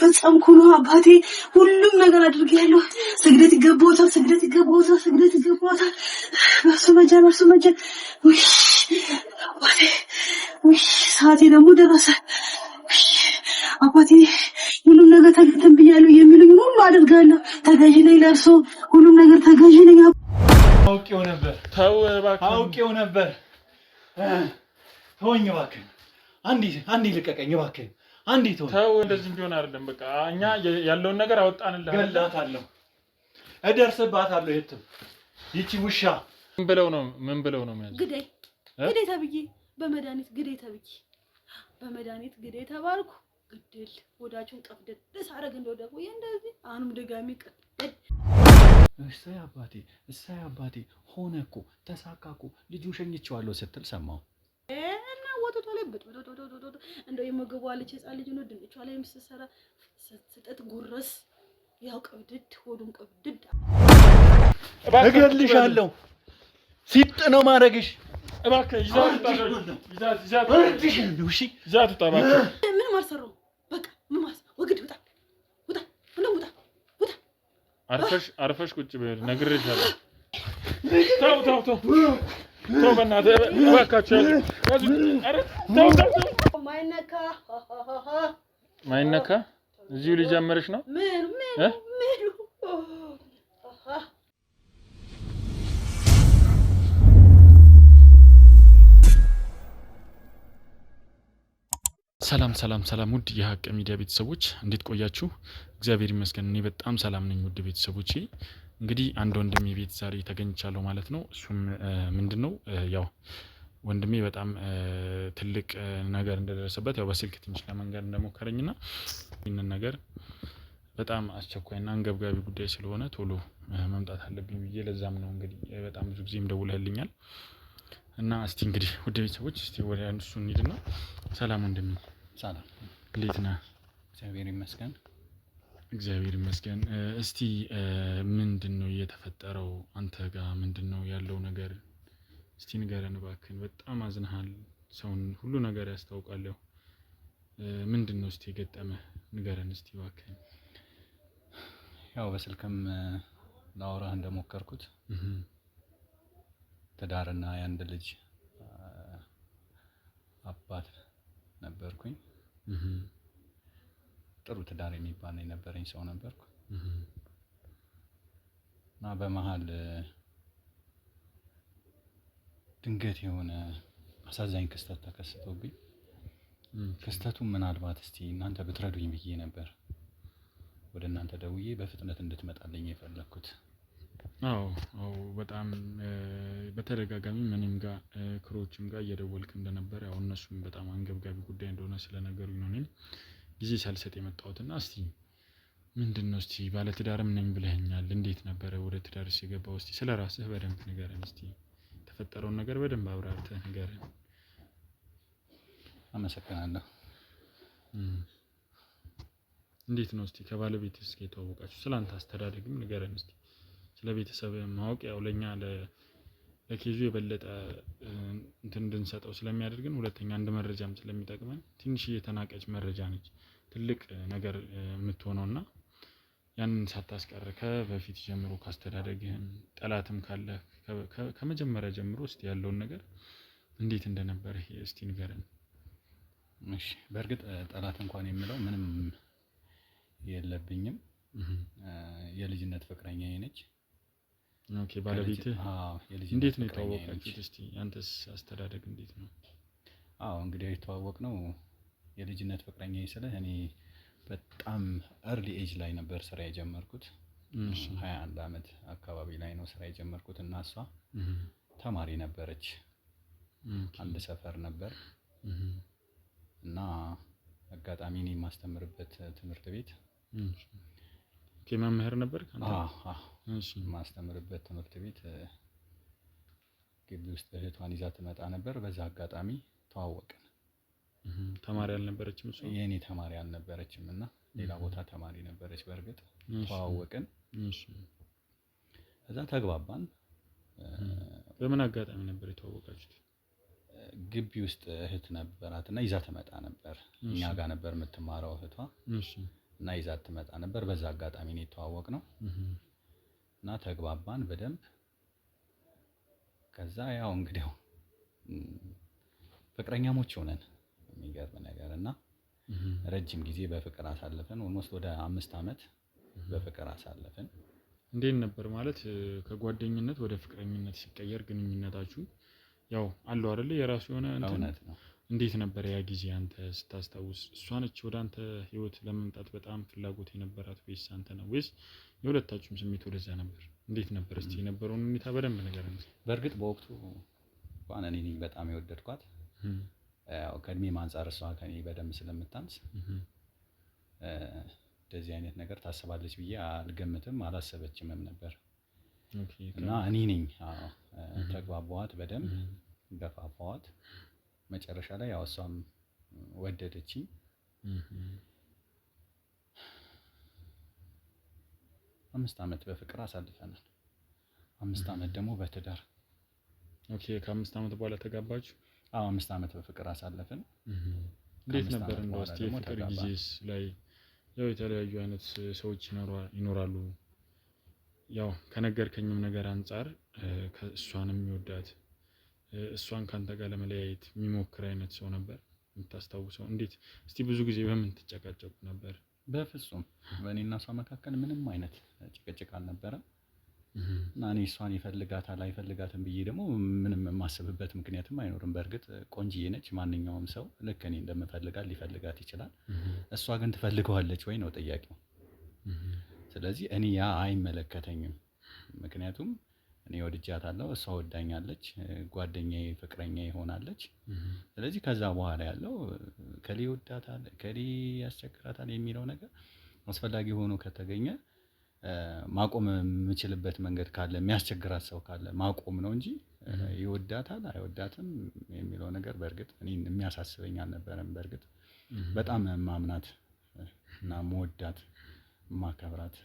ፈጸምኩ ነው አባቴ ሁሉም ነገር አድርጌያለሁ ስግደት ይገባዋታል በሱ መጀመር ውይ አባቴ ውይ ሰዓቴ ደግሞ ደረሰ አባቴ ሁሉም ነገር ተንብያለሁ የሚሉኝ ሁሉ አድርጋለሁ ተገዢ ነኝ ለእርሶ ሁሉም ነገር ተገዢ ነኝ አውቄው ነበር ተው እባክህ አውቄው ነበር ተወኝ እባክህ አንዴ ልቀቀኝ እባክህ አንዴ ተው እንደዚህ ቢሆን አይደለም በቃ እኛ ያለውን ነገር አወጣንልህ ገላታለሁ እደርስባታለሁ የትም ይቺ ውሻ ምን ብለው ነው ማለት ግዴ ተብዬ በመድኃኒት ግዴ ተባልኩ ግድል ወዳቸውን ቀፍደል ለሳረግ እንደው ደግሞ እንደዚህ አሁንም ድጋሚ ቀፍደል እሰይ አባቴ ሆነ እኮ ተሳካኩ ልጁ ሸኝቼዋለሁ ስትል ሰማው እና ወጥቶ ላይ እንደው የመገቡ አለች ህፃን ልጅ ነው ድንቿ ላይ ምሰሰራ ስትጠጥ ጉረስ ያው ቀብድድ ሆዱን ቀብድድ እገልሻለሁ ሲጥ ነው ማረግሽ እባክህ ይዛት ምን ማርሰረው በቃ ምን ማርሰ ወግድ ውጣ አርፈሽ ቁጭ በል ነግሬሻለሁ ተው በእናትህ እባካችሁ ኧረ ተው ማይነካ እዚሁ ሊጀምርሽ ነው ምን ሰላም ውድ የሀቅ ሚዲያ ቤተሰቦች እንዴት ቆያችሁ? እግዚአብሔር ይመስገን እኔ በጣም ሰላም ነኝ። ውድ ቤተሰቦቼ እንግዲህ አንድ ወንድሜ ቤት ዛሬ ተገኝቻለሁ ማለት ነው። እሱም ምንድነው ያው ወንድሜ በጣም ትልቅ ነገር እንደደረሰበት ያው በስልክ ትንሽ ለመንገር እንደሞከረኝና ይሄንን ነገር በጣም አስቸኳይና አንገብጋቢ ጉዳይ ስለሆነ ቶሎ መምጣት አለብኝ ብዬ ለዛም ነው እንግዲህ በጣም ብዙ ጊዜም ደውለህልኛል እና እስቲ እንግዲህ ውድ ቤተሰቦች እስቲ ወደ እሱ እንሂድና ሰላም ወንድሜ ሰላም እንዴት ነህ? እግዚአብሔር ይመስገን። እስቲ ምንድነው የተፈጠረው አንተ ጋር ምንድነው ያለው ነገር እስቲ ንገረን እባክህን በጣም አዝነሃል ሰውን ሁሉ ነገር ያስታውቃል ምንድነው እስቲ የገጠመህ ንገረን እስቲ እባክህን ያው በስልክም ላወራህ እንደሞከርኩት ትዳርና የአንድ ልጅ አባት ነበርኩኝ ጥሩ ትዳር የሚባል የነበረኝ ሰው ነበርኩ እና በመሃል ድንገት የሆነ አሳዛኝ ክስተት ተከስቶብኝ ክስተቱ ምናልባት እስቲ እናንተ ብትረዱኝ ብዬ ነበር ወደ እናንተ ደውዬ በፍጥነት እንድትመጣልኝ የፈለኩት አዎ በጣም በተደጋጋሚ ምንም ጋር ክሮችም ጋር እየደወልክ እንደነበር ያው እነሱም በጣም አንገብጋቢ ጉዳይ እንደሆነ ስለነገሩኝ ነው እኔም ጊዜ ሳልሰጥ የመጣሁትና እስቲ ምንድነው እስቲ ባለ ትዳርም ነኝ ብለኸኛል እንዴት ነበር ወደ ትዳርስ የገባው እስቲ ስለራስህ በደንብ ንገረን እስቲ ተፈጠረውን ነገር በደንብ አብራርተህ ንገረን አመሰግናለሁ እንዴት ነው እስቲ ከባለቤትስ ጋር የተዋወቃችሁ ስላንተ አስተዳደግም ንገረን እስቲ ስለቤተሰብ ማወቅ ያው ለኛ ለኬዙ የበለጠ እንትን እንድንሰጠው ስለሚያደርግን ሁለተኛ አንድ መረጃም ስለሚጠቅመን ትንሽ የተናቀች መረጃ ነች ትልቅ ነገር የምትሆነውና ያንን ሳታስቀር ከበፊት ጀምሮ ካስተዳደግህም ጠላትም ካለ ከመጀመሪያ ጀምሮ እስቲ ያለውን ነገር እንዴት እንደነበር እስቲ ንገረን እሺ በእርግጥ ጠላት እንኳን የሚለው ምንም የለብኝም የልጅነት ፍቅረኛዬ ነች ኦኬ ባለቤትህ እንዴት ነው የተዋወቃችሁት እስቲ አንተስ አስተዳደግ እንዴት ነው እንግዲህ የተዋወቅነው የልጅነት ፍቅረኛዬ ስለ እኔ በጣም early age ላይ ነበር ስራ የጀመርኩት 21 አመት አካባቢ ላይ ነው ስራ የጀመርኩት እና እሷ ተማሪ ነበረች አንድ ሰፈር ነበር እና አጋጣሚ እኔ ማስተምርበት ትምህርት ቤት ከመምህር ነበር ካንተ እሺ ማስተምርበት ትምህርት ቤት ግቢ ውስጥ እህቷን ይዛ ትመጣ ነበር በዛ አጋጣሚ ተዋወቅን ተማሪ አልነበረችም እሷ የኔ ተማሪ አልነበረችም እና ሌላ ቦታ ተማሪ ነበረች በርግጥ ተዋወቅን እሺ እዛ ተግባባን በምን አጋጣሚ ነበር የተዋወቃችሁት ግቢ ውስጥ እህት ነበራትና ይዛ ትመጣ ነበር እኛ ጋር ነበር የምትማረው እህቷ እሺ እና ይዛት ትመጣ ነበር። በዛ አጋጣሚ ነው የተዋወቅነው እና ተግባባን በደንብ። ከዛ ያው እንግዲህ ፍቅረኛሞች ሆነን የሚገርም ነገር እና ረጅም ጊዜ በፍቅር አሳለፈን። ኦልሞስት ወደ 5 አመት በፍቅር አሳለፈን። እንዴት ነበር ማለት ከጓደኝነት ወደ ፍቅረኝነት ሲቀየር ግንኙነታችሁ ያው አለው አይደል የራሱ የሆነ እውነት ነው። እንዴት ነበር ያ ጊዜ አንተ ስታስታውስ? እሷ ነች ወደ አንተ ህይወት ለመምጣት በጣም ፍላጎት የነበራት ወይስ አንተ ነው ወይስ የሁለታችሁም ስሜት ወደዛ ነበር? እንዴት ነበር እስቲ የነበረውን ሁኔታ በደንብ ንገረኝ። በእርግጥ በወቅቱ እንኳን እኔ ነኝ በጣም የወደድኳት። ያው ከእድሜም አንፃር እሷ ከኔ በደንብ ስለምታንስ እንደዚህ አይነት ነገር ታስባለች ብዬ አልገምትም፣ አላሰበችምም ነበር። እና እኔ ነኝ ተግባባኋት፣ በደንብ ገፋፋኋት። መጨረሻ ላይ ያው እሷም ወደደችኝ። 5 አመት በፍቅር አሳልፈናል። 5 አመት ደግሞ በትዳር። ኦኬ ከ5 አመት በኋላ ተጋባችሁ? አዎ 5 አመት በፍቅር አሳለፍን። እንዴት ነበር እንደው እስቲ የፍቅር ጊዜስ ላይ ያው የተለያዩ አይነት ሰዎች ይኖራሉ። ያው ከነገርከኝም ነገር አንፃር ከእሷንም የሚወዳት እሷን ካንተ ጋር ለመለያየት የሚሞክር አይነት ሰው ነበር የምታስታውሰው? እንዴት እስቲ ብዙ ጊዜ በምን ትጨቃጨቁ ነበር? በፍጹም በእኔና እሷ መካከል ምንም አይነት ጭቅጭቅ አልነበረም። እና እኔ እሷን ይፈልጋታል አይፈልጋትም ብዬ ደግሞ ምንም የማስብበት ምክንያትም አይኖርም። በእርግጥ ቆንጂዬ ነች። ማንኛውም ሰው ልክ እኔ እንደምፈልጋት ሊፈልጋት ይችላል። እሷ ግን ትፈልገዋለች ወይ ነው ጥያቄው። ስለዚህ እኔ ያ አይመለከተኝም። ምክንያቱም እኔ ወድጃታለሁ፣ እሷ ወዳኛለች፣ ጓደኛዬ ፍቅረኛዬ ሆናለች። ስለዚህ ከዛ በኋላ ያለው ከሌ ወዳታል ከሌ ያስቸግራታል የሚለው ነገር አስፈላጊ ሆኖ ከተገኘ ማቆም የምችልበት መንገድ ካለ የሚያስቸግራት ሰው ካለ ማቆም ነው እንጂ ይወዳታል አይወዳትም የሚለው ነገር በእርግጥ እኔን የሚያሳስበኝ አልነበረም። በእርግጥ በጣም ማምናት እና መወዳት ማከብራት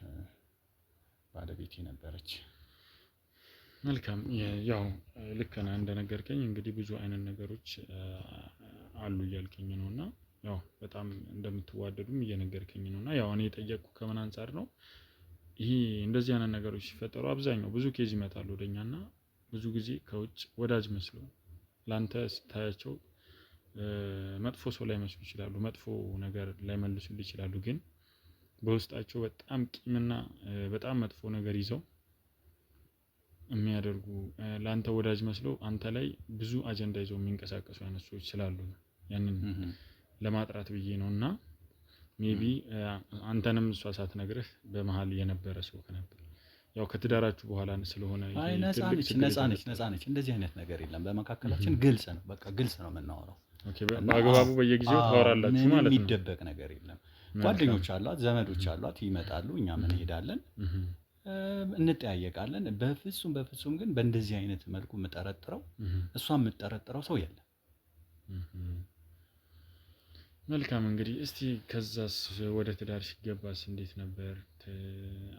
ባለቤቴ ነበረች። መልካም ያው ልክ ነህ እንደነገርከኝ እንግዲህ ብዙ አይነት ነገሮች አሉ እያልከኝ ነውና ያው በጣም እንደምትዋደዱም እየነገርከኝ ነውና ያው እኔ የጠየቅኩ ከምን አንፃር ነው ይሄ እንደዚህ አይነት ነገሮች ሲፈጠሩ አብዛኛው ብዙ ኬዝ ይመጣሉ ወደኛና ብዙ ጊዜ ከውጭ ወዳጅ መስለው ላንተ ስታያቸው መጥፎ ሰው ላይ መስሉ ይችላሉ፣ መጥፎ ነገር ላይ መልሱልህ ይችላሉ። ግን በውስጣቸው በጣም ቂምና በጣም መጥፎ ነገር ይዘው የሚያደርጉ ላንተ ወዳጅ መስለው አንተ ላይ ብዙ አጀንዳ ይዘው የሚንቀሳቀሱ አይነት ሰዎች ስላሉ ያንን ለማጥራት ብዬ ነውና ሜቢ አንተንም እሷ ሳትነግርህ በመሃል የነበረ ሰው ከነበር ያው ከትዳራችሁ በኋላ ስለሆነ አይ ነፃ ነች። እንደዚህ አይነት ነገር የለም በመካከላችን። ግልጽ ነው፣ በቃ ግልጽ ነው የምናወራው። ኦኬ በአግባቡ በየጊዜው ታወራላችሁ ማለት ነው። የሚደበቅ ነገር የለም። ጓደኞች አሏት፣ ዘመዶች አሏት፣ ይመጣሉ፣ እኛም እንሄዳለን፣ እንጠያየቃለን። በፍጹም ግን በእንደዚህ አይነት መልኩ የምጠረጥረው እሷ የምጠረጥረው ሰው የለም። መልካም እንግዲህ እስቲ ከዛስ ወደ ትዳር ሲገባስ እንዴት ነበር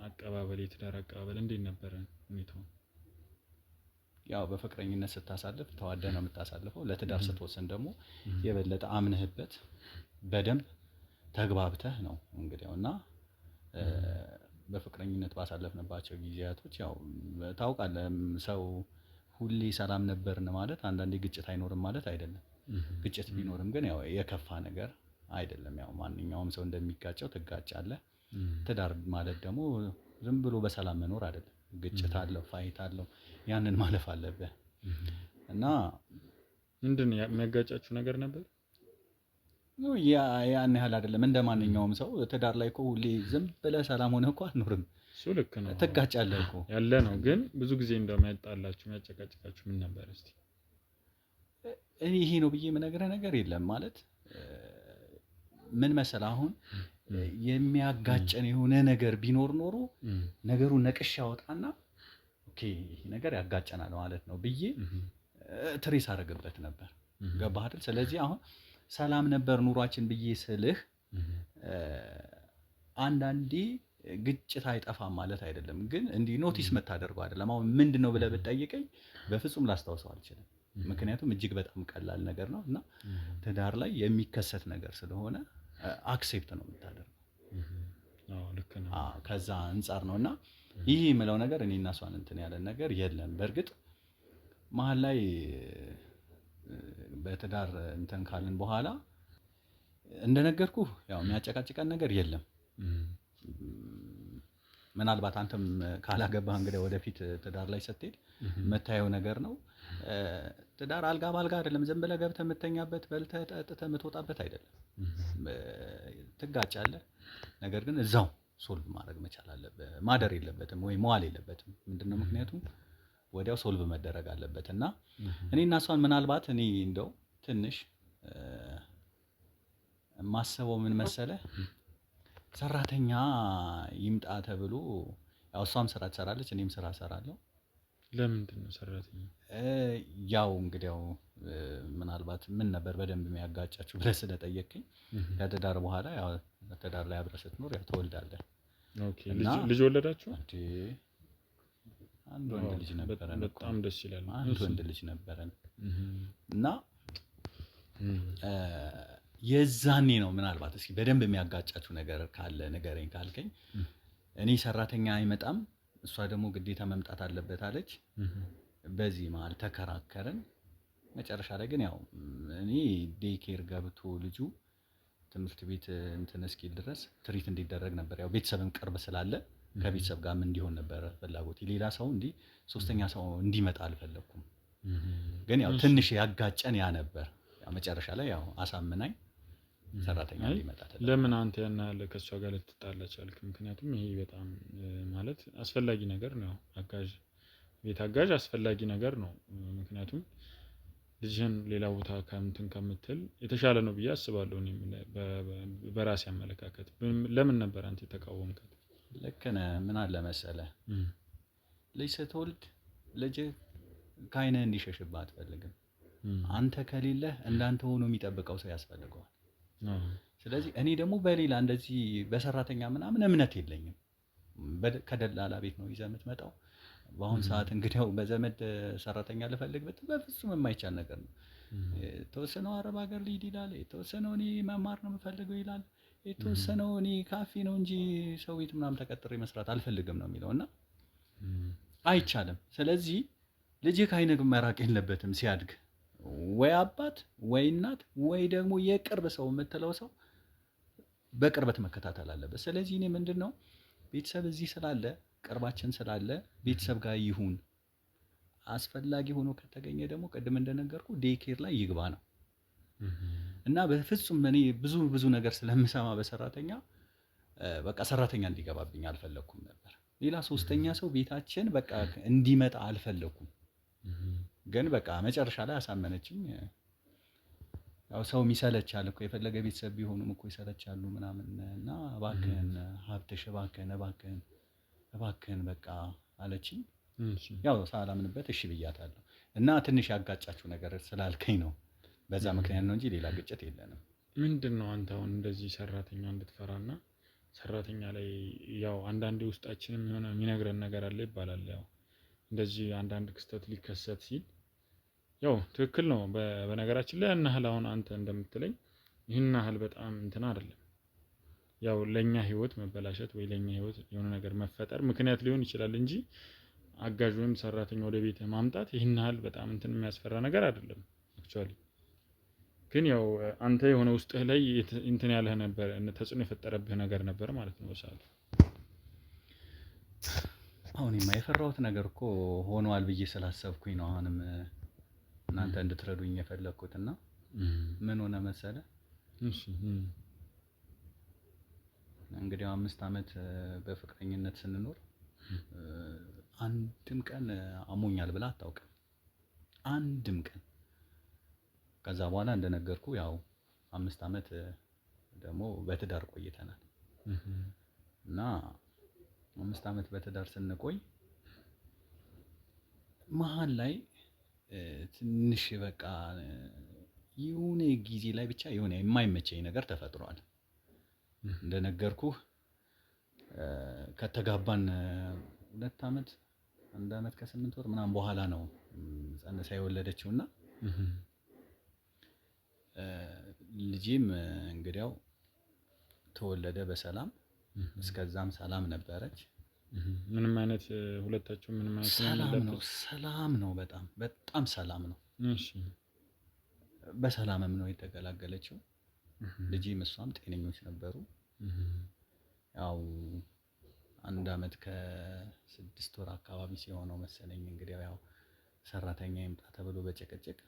አቀባበል? የትዳር አቀባበል እንዴት ነበር ሁኔታው? ያው በፍቅረኝነት ስታሳልፍ ተዋደህ ነው የምታሳልፈው። ለትዳር ስትወስን ደግሞ የበለጠ አምነህበት በደንብ ተግባብተህ ነው እንግዲህና በፍቅረኝነት ባሳለፍንባቸው ጊዜያቶች ያው ታውቃለህ፣ ሰው ሁሌ ሰላም ነበርን ማለት አንዳንዴ ግጭት አይኖርም ማለት አይደለም። ግጭት ቢኖርም ግን ያው የከፋ ነገር አይደለም። ያው ማንኛውም ሰው እንደሚጋጨው ትጋጫለህ። ትዳር ማለት ደግሞ ዝም ብሎ በሰላም መኖር አይደለም። ግጭት አለው፣ ፋይት አለው። ያንን ማለፍ አለብህ። እና ምንድነው የሚያጋጫችሁ ነገር ነበር? ያን ያህል አይደለም። እንደማንኛውም ሰው ትዳር ላይ እኮ ሁሌ ዝም ብለህ ሰላም ሆነህ እኮ አትኖርም። እሱ ልክ ነው፣ ትጋጫለህ እኮ ያለ ነው። ግን ብዙ ጊዜ እንደሚያጣላችሁ የሚያጨቃጭቃችሁ ምን ነበር እስቲ? እኔ ይሄ ነው ብዬ የምነግርህ ነገር የለም። ማለት ምን መሰለህ አሁን የሚያጋጨን የሆነ ነገር ቢኖር ኖሮ ነገሩን ነቅሼ አወጣና ኦኬ ይሄ ነገር ያጋጨናል ማለት ነው ብዬ ትሬስ አደርግበት ነበር። ገባህ አይደል? ስለዚህ አሁን ሰላም ነበር ኑሯችን ብዬ ስልህ አንዳንዴ ግጭት አይጠፋም ማለት አይደለም። ግን እንዲህ ኖቲስ መታደርገው አይደለም። አሁን ምንድነው ብለህ ብትጠይቀኝ በፍጹም ላስታውሰው አልችልም። ምክንያቱም እጅግ በጣም ቀላል ነገር ነው እና ትዳር ላይ የሚከሰት ነገር ስለሆነ አክሴፕት ነው የምታደርገው። ከዛ አንፃር ነውና ይህ የምለው ነገር እኔ እና እሷን እንትን ያለን ነገር የለም። በእርግጥ መሀል ላይ በትዳር እንትን ካልን በኋላ እንደነገርኩህ ያው የሚያጨቃጭቀን ነገር የለም። ምናልባት አንተም ካላገባህ እንግዲህ ወደፊት ትዳር ላይ ስትሄድ የምታየው ነገር ነው። ትዳር አልጋ ባልጋ አይደለም። ዝም ብለህ ገብተህ የምተኛበት በልተህ ጠጥተህ የምትወጣበት አይደለም። ትጋጫለህ። ነገር ግን እዛው ሶልቭ ማድረግ መቻል አለብህ። ማደር የለበትም ወይ መዋል የለበትም። ምንድነው ምክንያቱም ወዲያው ሶልቭ መደረግ አለበት እና እኔ እና እሷን ምናልባት እኔ እንደው ትንሽ ማሰበው ምን መሰለህ ሰራተኛ ይምጣ ተብሎ ያው እሷም ስራ ትሰራለች እኔም ስራ እሰራለሁ። ለምንድን ነው ሰራተኛ? ያው እንግዲያው ምናልባት ምን ነበር በደንብ የሚያጋጫችሁ ብለህ ስለጠየቅኝ ከትዳር በኋላ ያው ትዳር ላይ አብረህ ስትኖር ያው ትወልዳለህ። ኦኬ ልጅ ወለዳችሁ? አንድ ወንድ ልጅ ነበረን። በጣም ደስ ይላል። አንድ ወንድ ልጅ ነበረን እና የዛኔ ነው ምናልባት እስኪ በደንብ የሚያጋጫችሁ ነገር ካለ ንገረኝ ካልከኝ እኔ ሰራተኛ አይመጣም እሷ ደግሞ ግዴታ መምጣት አለበት አለች። በዚህ መሀል ተከራከርን። መጨረሻ ላይ ግን ያው እኔ ዴይኬር ገብቶ ልጁ ትምህርት ቤት እንትን እስኪል ድረስ ትሪት እንዲደረግ ነበር። ያው ቤተሰብም ቅርብ ስላለ ከቤተሰብ ጋርም እንዲሆን ነበር ፍላጎቴ። ሌላ ሰው እንዲህ ሶስተኛ ሰው እንዲመጣ አልፈለኩም። ግን ያው ትንሽ ያጋጨን ያ ነበር። ያው መጨረሻ ላይ ያው አሳምናኝ ሰራተኛ እንዲመጣ ተደረገ። ለምን አንተ ያን ያህል ከእሷ ጋር ልትጣላ ቻልክ? ምክንያቱም ይሄ በጣም ማለት አስፈላጊ ነገር ነው። አጋዥ ቤት አጋዥ አስፈላጊ ነገር ነው። ምክንያቱም ልጅህን ሌላ ቦታ ከምትን ከምትል የተሻለ ነው ብዬ አስባለሁ። እኔ በራሴ አመለካከት ለምን ነበር አንተ የተቃወምከት? ልክ ነህ። ምን አለ መሰለህ ልጅ ስትወልድ ልጅ ከዓይንህ እንዲሸሽብህ አትፈልግም። አንተ ከሌለህ እንዳንተ ሆኖ የሚጠብቀው ሰው ያስፈልገዋል። ስለዚህ እኔ ደግሞ በሌላ እንደዚህ በሰራተኛ ምናምን እምነት የለኝም። ከደላላ ቤት ነው ይዘህ የምትመጣው። በአሁን ሰዓት እንግዲያው በዘመድ ሰራተኛ ልፈልግ ብትል በፍጹም የማይቻል ነገር ነው። የተወሰነው አረብ ሀገር ልሂድ ይላል፣ የተወሰነው እኔ መማር ነው የምፈልገው ይላል፣ የተወሰነው እኔ ካፌ ነው እንጂ ሰው ቤት ምናምን ተቀጥሬ መስራት አልፈልግም ነው የሚለው እና አይቻልም። ስለዚህ ልጅህ ከዓይንህ መራቅ የለበትም ሲያድግ ወይ አባት ወይ እናት ወይ ደግሞ የቅርብ ሰው የምትለው ሰው በቅርበት መከታተል አለበት። ስለዚህ እኔ ምንድነው ቤተሰብ እዚህ ስላለ ቅርባችን ስላለ ቤተሰብ ጋር ይሁን፣ አስፈላጊ ሆኖ ከተገኘ ደግሞ ቅድም እንደነገርኩ ዴይኬር ላይ ይግባ ነው እና በፍጹም እኔ ብዙ ነገር ስለምሰማ በሰራተኛ በቃ ሰራተኛ እንዲገባብኝ አልፈለኩም ነበር። ሌላ ሶስተኛ ሰው ቤታችን በቃ እንዲመጣ አልፈለኩም። ግን በቃ መጨረሻ ላይ አሳመነችኝ። ያው ሰው ይሰለቻል እኮ የፈለገ ቤተሰብ ቢሆኑም እኮ ይሰለቻሉ ምናምን እና እባክህን ሀብትሽ እባክህን በቃ አለችኝ። ያው ሳላምንበት እሺ ብያታለሁ እና ትንሽ ያጋጫችሁ ነገር ስላልከኝ ነው በዛ ምክንያት ነው እንጂ ሌላ ግጭት የለንም። ምንድነው አንተ አሁን እንደዚህ ሰራተኛ እንድትፈራና ሰራተኛ ላይ ያው አንዳንዴ ውስጣችንም የሆነ የሚነግረን ነገር አለ ይባላል። ያው እንደዚህ አንዳንድ ክስተት ሊከሰት ሲል ያው ትክክል ነው። በነገራችን ላይ ያን ያህል አሁን አንተ እንደምትለኝ ይህን ያህል በጣም እንትን አይደለም። ያው ለኛ ህይወት መበላሸት ወይ ለኛ ህይወት የሆነ ነገር መፈጠር ምክንያት ሊሆን ይችላል እንጂ አጋዥ ወይም ሰራተኛ ወደ ቤት ማምጣት ይህን ያህል በጣም እንትን የሚያስፈራ ነገር አይደለም። አክቹአሊ ግን ያው አንተ የሆነ ውስጥህ ላይ እንትን ያለህ ነበር ተጽዕኖ የፈጠረብህ ነገር ነበር ማለት ነው በሰዓቱ። አሁን የማይፈራውት ነገር እኮ ሆኗል ብዬ ስላሰብኩኝ ነው አሁንም እናንተ እንድትረዱኝ የፈለኩትና ምን ሆነ መሰለህ እንግዲህ 5 አመት በፍቅረኝነት ስንኖር አንድም ቀን አሞኛል ብላ አታውቅም። አንድም ቀን። ከዛ በኋላ እንደነገርኩ ያው 5 አመት ደግሞ በትዳር ቆይተናል እና 5 አመት በትዳር ስንቆይ መሀል ላይ ትንሽ በቃ የሆነ ጊዜ ላይ ብቻ የሆነ የማይመቸኝ ነገር ተፈጥሯል። እንደነገርኩህ ከተጋባን 2 አመት 1 አመት ከ8 ወር ምናምን በኋላ ነው ጸንሳ የወለደችውና ልጄም እንግዲያው ተወለደ በሰላም። እስከዛም ሰላም ነበረች። ምንም አይነት ሁለታችሁ ምንም አይነት ሰላም ነው። በጣም ሰላም ነው። እሺ በሰላምም ነው የተገላገለችው። ልጅም እሷም ጤነኞች ነበሩ። ያው 1 አመት ከ6 ወር አካባቢ ሲሆነው መሰለኝ እንግዲህ ያው ሰራተኛ ይምጣ ተብሎ በጭቅጭቅ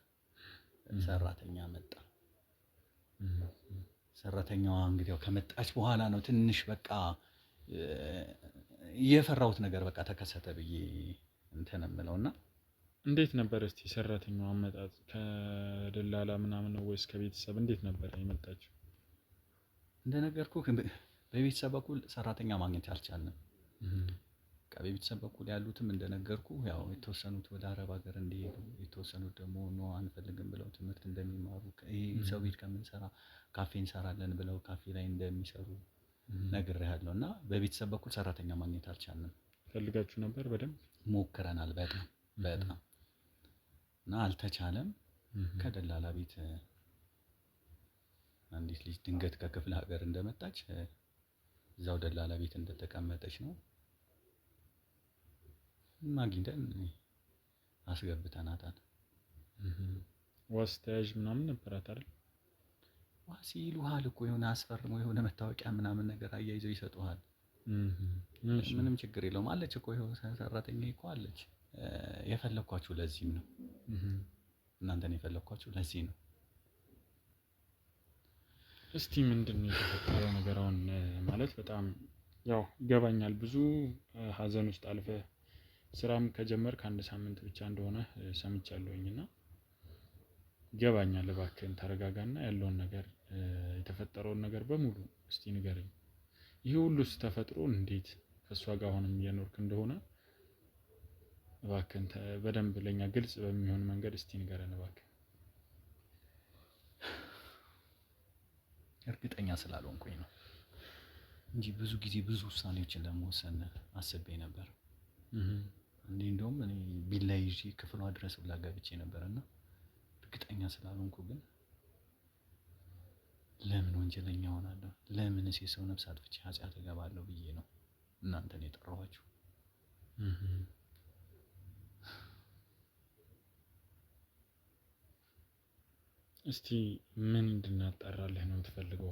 ሰራተኛ መጣ። ሰራተኛዋ እንግዲህ ከመጣች በኋላ ነው ትንሽ በቃ የፈራሁት ነገር በቃ ተከሰተ ብዬ እንትን እምለውና እንዴት ነበር እስቲ ሰራተኛዋ አመጣጥ? ከደላላ ምናምን ነው ወይስ ከቤተሰብ እንዴት ነበር የመጣችው? እንደነገርኩህ በቤተሰብ በኩል ሰራተኛ ማግኘት አልቻልንም። በቤተሰብ በኩል ያሉትም እንደነገርኩ ያው የተወሰኑት ወደ አረብ ሀገር እንዲሄዱ፣ የተወሰኑት ደግሞ ኖ አንፈልግም ብለው ትምህርት እንደሚማሩ፣ ሰው ቤት ከምንሰራ ካፌ እንሰራለን ብለው ካፌ ላይ እንደሚሰሩ ነግሬሃለሁ። እና በቤተሰብ በኩል ሰራተኛ ማግኘት አልቻልንም። ፈልጋችሁ ነበር? በደንብ ሞክረናል። በጣም እና አልተቻለም። ከደላላ ቤት አንዲት ልጅ ድንገት ከክፍለ ሀገር እንደመጣች እዛው ደላላ ቤት እንደተቀመጠች ነው አግኝተን አስገብተናታል። ዋስ ተያዥ ምናምን ነበራት አይደል? ዋስ ይሉሃል እኮ የሆነ አስፈርሞ የሆነ መታወቂያ ምናምን ነገር አያይዘው ይሰጡሃል። ምንም ችግር የለውም አለች እኮ ይኸው ሰራተኛ እኮ አለች። የፈለኳችሁ ለዚህም ነው። እናንተን የፈለኳችሁ ለዚህ ነው። እስቲ ምንድነው የተፈጠረው ነገር? አሁን ማለት በጣም ያው ይገባኛል፣ ብዙ ሀዘን ውስጥ አልፈህ ስራም ከጀመርክ 1 ሳምንት ብቻ እንደሆነ ሰምቻለሁኝና ይገባኛል። እባክህን ተረጋጋና ያለውን ነገር የተፈጠረውን ነገር በሙሉ እስቲ ንገረኝ። ይሄ ሁሉስ ተፈጥሮ እንዴት ከሷ ጋር አሁንም እየኖርክ እንደሆነ እባክህን በደንብ ለኛ ግልጽ በሚሆን መንገድ እስቲ ንገረን እባክህ። እርግጠኛ ስላልሆንኩኝ ነው እንጂ ብዙ ጊዜ ብዙ ውሳኔዎችን ለመወሰን አስቤ ነበር። እንደውም እኔ ቢላ ይዤ ክፍሏ ድረስ ብላ ገብቼ ነበርና እርግጠኛ ስላልሆንኩ ግን ለምን ወንጀለኛ ሆናለሁ? ለምን የሰው ነፍስ አጥፍቼ ኃጢአት እገባለሁ ብዬ ነው እናንተን የጠራኋችሁ። እስቲ ምን እንድናጣራልህ ነው የምትፈልገው?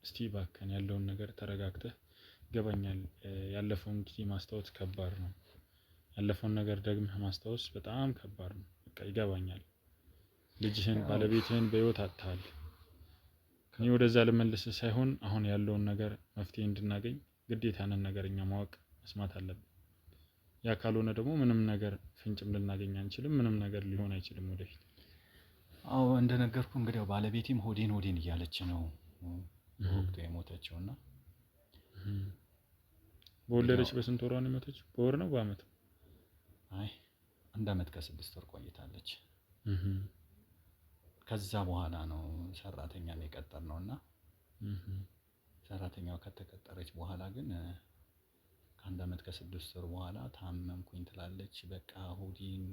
እስቲ እባክህን ያለውን ነገር ተረጋግተህ ይገባኛል። ያለፈውን ጊዜ ማስታወስ ከባድ ነው። ያለፈውን ነገር ደግመህ ማስታወስ በጣም ከባድ ነው። በቃ ይገባኛል። ልጅህን ባለቤትህን በህይወት አጥተሃል። እኔ ወደዛ ልመልስህ ሳይሆን አሁን ያለውን ነገር መፍትሄ እንድናገኝ ግዴታ ያንን ነገር እኛ ማወቅ መስማት አለብን። ያ ካልሆነ ደግሞ ምንም ነገር ፍንጭም ልናገኝ አንችልም። ምንም ነገር ሊሆን አይችልም ወደፊት። አዎ እንደነገርኩ እንግዲህ ባለቤቴም ሆዴን እያለች ነው ወቅቱ የሞተችውና በወለደች በስንት ወሯ ነው የሞተችው? በወር ነው በአመት? አይ 1 አመት ከ6 ወር ቆይታለች። ከዛ በኋላ ነው ሰራተኛን የቀጠርነውና ሰራተኛዋ ከተቀጠረች በኋላ ግን ከ1 አመት ከ6 ወር በኋላ ታመምኩኝ ትላለች። በቃ ሆዴን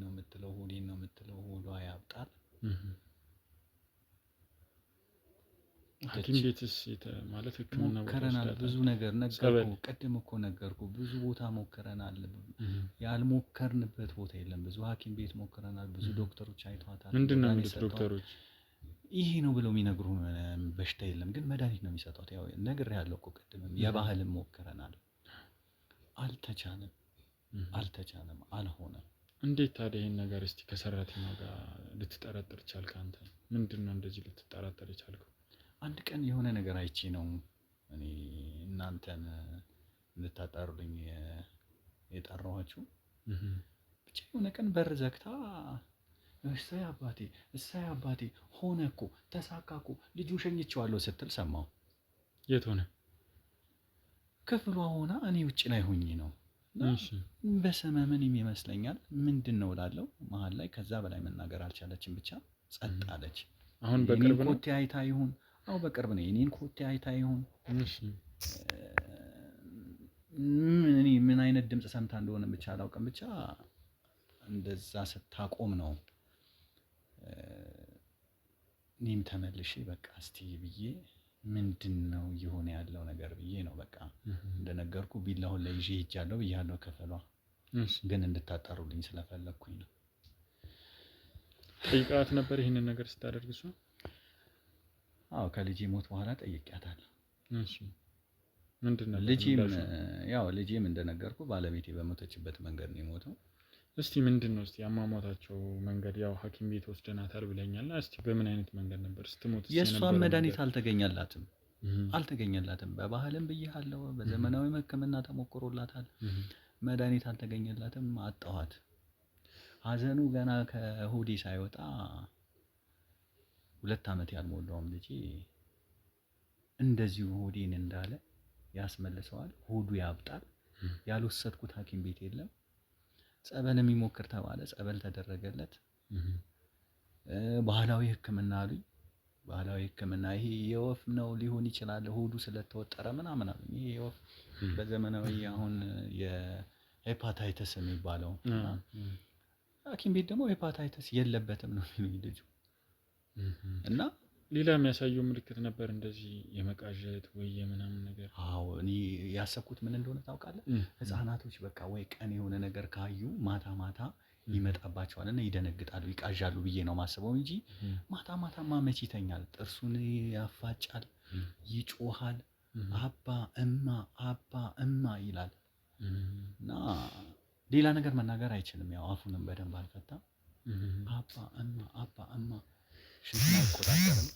ነው የምትለው፣ ሆዷ ያብጣል። ሐኪም ቤትስ ማለት ህክምና ቦታ ሞክረናል፣ ብዙ ነገር ነገርኩ። ቅድም እኮ ነገርኩ፣ ብዙ ቦታ ሞክረናል። ያልሞከርንበት ቦታ የለም። ብዙ ሐኪም ቤት ሞክረናል። ብዙ ዶክተሮች አይተዋታል። ምንድነው የሚሉት ዶክተሮች? ይሄ ነው ብለው የሚነግሩ በሽታ የለም፣ ግን መድኃኒት ነው የሚሰጧት። ያው ነግሬሃለሁ እኮ ቅድምም የባህልም ሞክረናል። አልተቻለም፣ አልሆነም። እንዴት ታዲያ ይሄን ነገር እስቲ ከሰራተኛው ጋር ልትጠረጥር ቻልክ? አንተ ምንድነው እንደዚህ ልትጠራጠር የቻልከው? አንድ ቀን የሆነ ነገር አይቼ ነው እኔ እናንተን እንድታጣሩልኝ የጠራኋችሁ። ብቻ የሆነ ቀን በር ዘግታ እሰይ አባቴ ሆነ እኮ ተሳካ እኮ ልጁ ሸኝቼዋለሁ ስትል ሰማሁ። የት ሆነ? ክፍሏ ሆና እኔ ውጭ ላይ ሆኜ ነው። በሰመመን ይመስለኛል ምንድን ነው እላለሁ መሀል ላይ። ከዛ በላይ መናገር አልቻለችም። ብቻ ጸጥ አለች። አሁን በቅርብ ነው? ኮቴ አይታ ይሁን? አዎ በቅርብ ነው። የኔን ኮቴ አይታ ይሁን? እኔ ምን አይነት ድምጽ ሰምታ እንደሆነ ብቻ አላውቅም። ብቻ እንደዛ ስታቆም ነው እኔም ተመልሼ በቃ እስቲ ብዬ ምንድነው እየሆነ ያለው ነገር ብዬ ነው በቃ እንደነገርኩ ቢላውን ላይ ይዤ ሄጃለሁ ብያለሁ። ከፈሏ ግን እንድታጣሩልኝ ስለፈለኩኝ ነው። ጠይቃት ነበር ይሄንን ነገር ስታደርግ እሷ? አዎ ከልጄ ሞት በኋላ ጠይቄያታለሁ። እሺ ምንድነው? ልጄም እንደነገርኩ ባለቤቴ በሞተችበት መንገድ ነው የሞተው። እስቲ ምንድነው እስቲ አሟሟታቸው መንገድ? ያው ሐኪም ቤት ወስደናታል ብለኛልና እስቲ በምን አይነት መንገድ ነበር ስትሞት? የእሷን መድኃኒት አልተገኘላትም። በባህልም ብያለሁ፣ በዘመናዊ ሕክምና ተሞክሮላታል። መድኃኒት አልተገኘላትም። አጣኋት። ሀዘኑ ገና ከሆዴ ሳይወጣ 2 ዓመት ያልሞላውም ልጄ እንደዚሁ ሆዴን እንዳለ ያስመልሰዋል። ሆዱ ያብጣል። ያልወሰድኩት ሐኪም ቤት የለም። ጸበል የሚሞክር ተባለ። ጸበል ተደረገለት። ባህላዊ ሕክምና አሉኝ። ባህላዊ ሕክምና ይሄ የወፍ ነው ሊሆን ይችላል ሆዱ ስለተወጠረ ምናምን አሉኝ። ይሄ የወፍ በዘመናዊ አሁን የሄፓታይተስ የሚባለው ሐኪም ቤት ደግሞ ሄፓታይተስ የለበትም ነው የሚሉኝ ልጁ። እና ሌላ የሚያሳየው ምልክት ነበር እንደዚህ የመቃዠት ወይ የምናምን ነገር? አዎ እኔ ያሰብኩት ምን እንደሆነ ታውቃለህ? ህፃናቶች በቃ ወይ ቀን የሆነ ነገር ካዩ ማታ ማታ ይመጣባቸዋል እና ይደነግጣሉ፣ ይቃዣሉ ብዬ ነው ማስበው እንጂ ማታ ማታማ መች ይተኛል? ጥርሱን ያፋጫል፣ ይጮሃል፣ አባ እማ ይላል እና ሌላ ነገር መናገር አይችልም። ያው አፉንም በደንብ አልፈታም። አባ እማ ሽንቱን አይቆጣጠርም።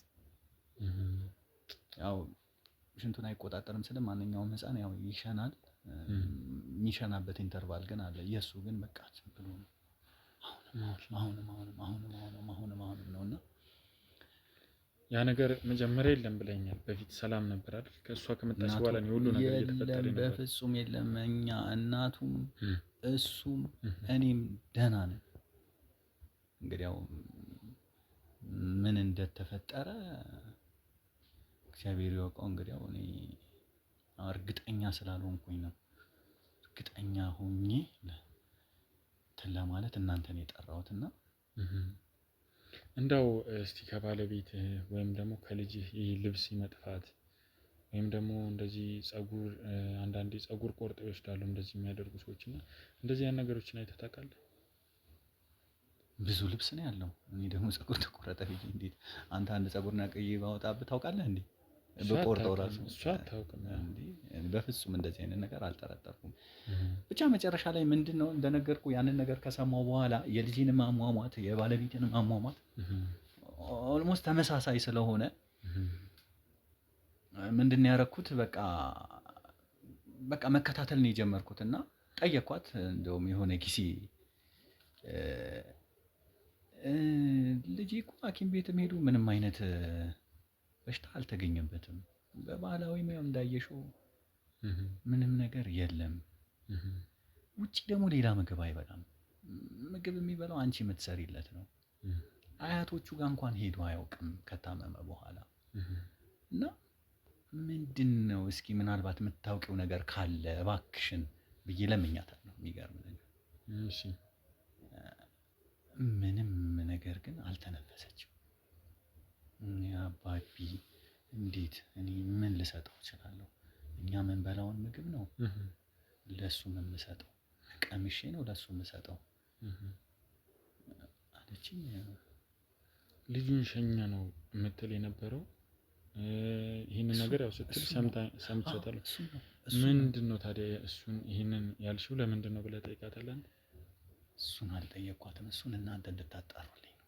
ያው ሽንቱን አይቆጣጠርም ስለ ማንኛውም ህፃን ያው ይሸናል። የሚሸናበት ኢንተርቫል ግን አለ። የእሱ ግን በቃ ዝም ብሎ ነው አሁንም ነውና ያ ነገር መጀመሪያ የለም ብለኛል። በፊት ሰላም ነበር አይደል? ከእሷ ከመጣች በኋላ ነው ሁሉ ነገር እየተፈጠረ ነበር። በፍጹም የለም። እኛ እናቱም እሱም እኔም ደህና ነን። እንግዲህ ያው ምን እንደተፈጠረ እግዚአብሔር ያውቀው። እንግዲህ ያው እኔ እርግጠኛ ስላልሆንኩኝ ነው። እርግጠኛ ሆኜ ለማለት እናንተን የጠራሁትና እንደው እስቲ ከባለቤትህ ወይም ደግሞ ከልጅህ ይህ ልብስ መጥፋት ወይም ደግሞ እንደዚህ ጸጉር አንዳንዴ ጸጉር ቆርጠው ይወስዳሉ እንደዚህ የሚያደርጉ ሰዎች እና እንደዚህ ያን ነገሮችን አይተህ ታውቃለህ? ብዙ ልብስ ነው ያለው። እኔ ደግሞ ጸጉር ተቆረጠ ብዬ እንዴት አንተ አንድ ጸጉር ነቅዬ ባወጣብህ ታውቃለህ እንዴ? በቆርጠው ራሱ እሷ አታውቅም እንዴ? በፍጹም እንደዚህ አይነት ነገር አልጠረጠርኩም። ብቻ መጨረሻ ላይ ምንድነው እንደነገርኩ ያንን ነገር ከሰማው በኋላ የልጅንም አሟሟት የባለቤቴንም አሟሟት ኦልሞስት ተመሳሳይ ስለሆነ ምንድነው ያደረኩት? በቃ መከታተል ነው የጀመርኩት እና ጠየኳት። እንደውም የሆነ ጊዜ ልጄ እኮ ሐኪም ቤትም ሄዱ ምንም አይነት በሽታ አልተገኘበትም። በባህላዊ ነው እንዳየሽው ምንም ነገር የለም። ውጪ ደግሞ ሌላ ምግብ አይበላም። ምግብ የሚበላው አንቺ የምትሰሪለት ነው። አያቶቹ ጋር እንኳን ሄዶ አያውቅም ከታመመ በኋላ እና ምንድነው እስኪ ምናልባት የምታውቂው ነገር ካለ እባክሽን ብዬ ለምኛታለሁ። የሚገርም ነገር እሺ። ምንም ነገር ግን አልተነፈሰችም። አባቢ እንዴት እኔ ምን ልሰጠው እችላለሁ? እኛ ምን በላውን ምግብ ነው ለሱ የምሰጠው፣ ቀምሼ ነው ለሱ የምሰጠው አለችኝ። ልጁን ሸኛ ነው የምትል የነበረው ይህንን ነገር ያው ስትል ሰምቻታለሁ። ምንድን ነው ታዲያ እሱን ይህንን ያልሽው ለምንድን ነው ብለህ ጠይቃታለህ? እሱን አልጠየኳትም። እሱን እናንተ እንድታጣሩልኝ ነው።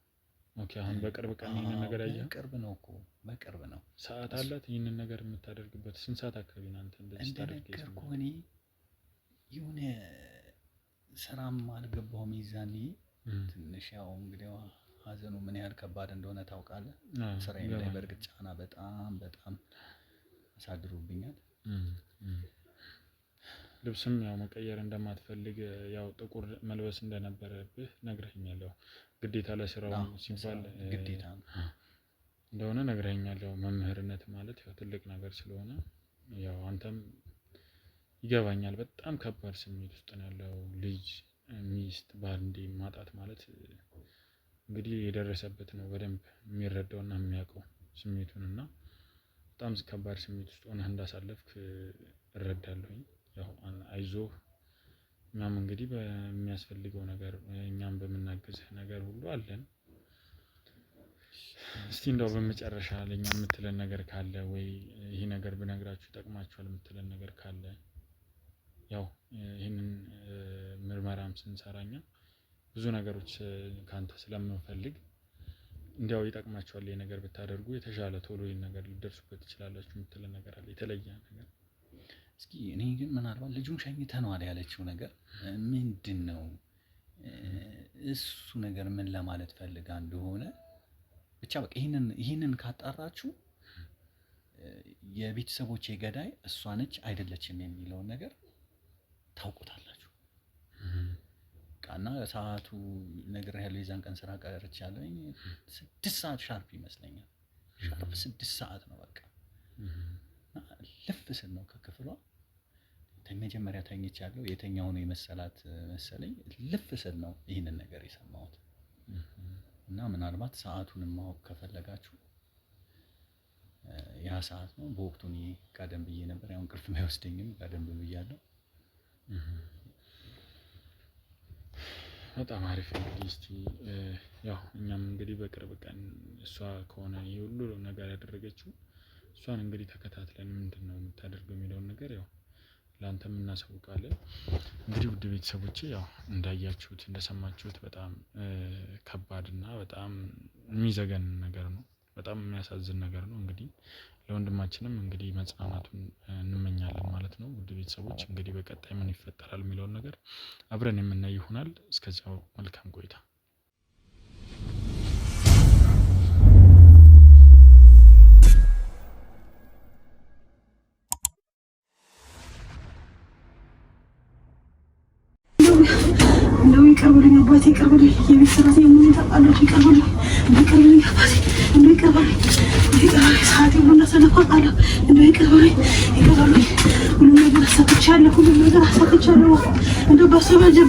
ኦኬ። አሁን በቅርብ ቀን ይህንን ነገር ያየህ? በቅርብ ነው እኮ በቅርብ ነው። ሰዓት አላት ይህንን ነገር የምታደርግበት? ስንት ሰዓት አካባቢ ነው አንተ እንደዚህ ታደርግ? እንደነገርኩህ እኔ የሆነ ስራም አልገባሁም ይዛኔ ትንሽ ያው እንግዲህ ሀዘኑ ምን ያህል ከባድ እንደሆነ ታውቃለህ። ስራዬም ላይ በእርግጥ ጫና በጣም አሳድሮብኛል። ልብስም ያው መቀየር እንደማትፈልግ ያው ጥቁር መልበስ እንደነበረብህ ነግረኸኛል። ያው ግዴታ ለስራው ሲባል ግዴታ እንደሆነ ነግረኸኛል። ያው መምህርነት ማለት ያው ትልቅ ነገር ስለሆነ ያው አንተም ይገባኛል። በጣም ከባድ ስሜት ውስጥ ነው ያለው። ልጅ፣ ሚስት በአንዴ ማጣት ማለት እንግዲህ የደረሰበት ነው በደንብ የሚረዳውና የሚያውቀው ስሜቱን እና በጣም ከባድ ስሜት ውስጥ ሆነህ እንዳሳለፍክ እረዳለሁኝ። ያው አይዞህ፣ እኛም እንግዲህ በሚያስፈልገው ነገር እኛም በምናግዝህ ነገር ሁሉ አለን። እስቲ እንደው በመጨረሻ ለኛ የምትለን ነገር ካለ ወይ ይሄ ነገር ብነግራችሁ ይጠቅማችኋል የምትለን ነገር ካለ፣ ያው ይህንን ምርመራም ስንሰራኛ ብዙ ነገሮች ካንተ ስለምንፈልግ እንዲያው ይጠቅማችኋል ይሄ ነገር ብታደርጉ የተሻለ ቶሎ ይሄን ነገር ልደርሱበት ትችላላችሁ የምትለን ነገር አለ የተለየ ነገር? እስኪ እኔ ግን ምናልባት ልጁን ሸኝተነዋል ያለችው ነገር ምንድን ነው? እሱ ነገር ምን ለማለት ፈልጋ እንደሆነ ብቻ በቃ ይሄንን ካጣራችሁ የቤተሰቦቼ ገዳይ እሷ ነች አይደለችም የሚለውን ነገር ታውቁታላችሁ። ቃና ሰዓቱ ነገር ያለው የዛን ቀን ስራ ቀርቻለሁ 6 ሰዓት ሻርፕ ይመስለኛል። ሻርፕ 6 ሰዓት ነው በቃ። ልፍ ስል ነው ከክፍሏ መጀመሪያ ተኝቻለሁ። የተኛው ነው የመሰላት መሰለኝ። ልፍ ስል ነው ይህንን ነገር የሰማሁት። እና ምናልባት ሰዓቱን ማወቅ ከፈለጋችሁ ያ ሰዓት ነው። በወቅቱ እኔ ጋደም ብዬ ነበር። ያው እንቅልፍ አይወስደኝም፣ ጋደም ብያለሁ። በጣም አሪፍ። እንግዲህ እስቲ ያው እኛም እንግዲህ በቅርብ ቀን እሷ ከሆነ ይሄ ሁሉ ነገር ያደረገችው እሷን እንግዲህ ተከታትለን ምንድነው የምታደርገው የሚለውን ነገር ያው ላንተም እናሳውቃለን። እንግዲህ ውድ ቤተሰቦቼ ያው እንዳያችሁት እንደሰማችሁት በጣም ከባድና በጣም የሚዘገን ነገር ነው። በጣም የሚያሳዝን ነገር ነው። እንግዲህ ለወንድማችንም እንግዲህ መጽናናቱን እንመኛለን ማለት ነው። ውድ ቤተሰቦች እንግዲህ በቀጣይ ምን ይፈጠራል የሚለውን ነገር አብረን የምናይ ይሆናል። እስከዚያው መልካም ቆይታ። እንደው ይቅር በሉኝ አባቴ፣ ይቅር በሉኝ። የቤት ሰራተኛ ምን ታውቃለች? ይቅር በሉኝ፣ ይቅር በሉኝ አባቴ፣ እንደው ይቅር በሉኝ፣ ይቅር በሉኝ። ሰዓት ሁሉ ተለፋቃለሁ። እንደው ይቅር በሉኝ፣ ይቅር በሉኝ። ሁሉም ነገር አሳክቻለሁ፣ ሁሉም ነገር አሳክቻለሁ። እንደው በርሶ መርጀን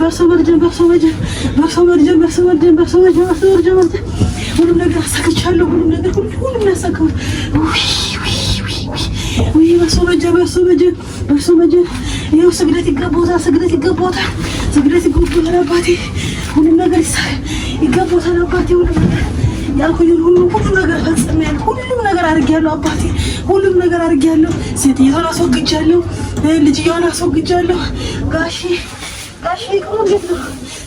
ሁሉም ነገር አሳክቻለሁ። ሁሉም ነገር ሁሉም ያሳካው። ወይ በርሶ መርጀን ይኸው ስግደት ይገባታል አባቴ። ሁሉም ነገር ይገባታል አባቴ። ሁሉም ነገር ያልኩኝን ሁሉ ነገር ፈጽሜያለሁ። ሁሉም ነገር አድርጌያለሁ አባቴ። ሁሉም ነገር አድርጌያለሁ። ሴትዮዋን አስወግጃለሁ፣ ልጅየዋን አስወግጃለሁ። ጋሼ ይቅሩ። እንዴት ነው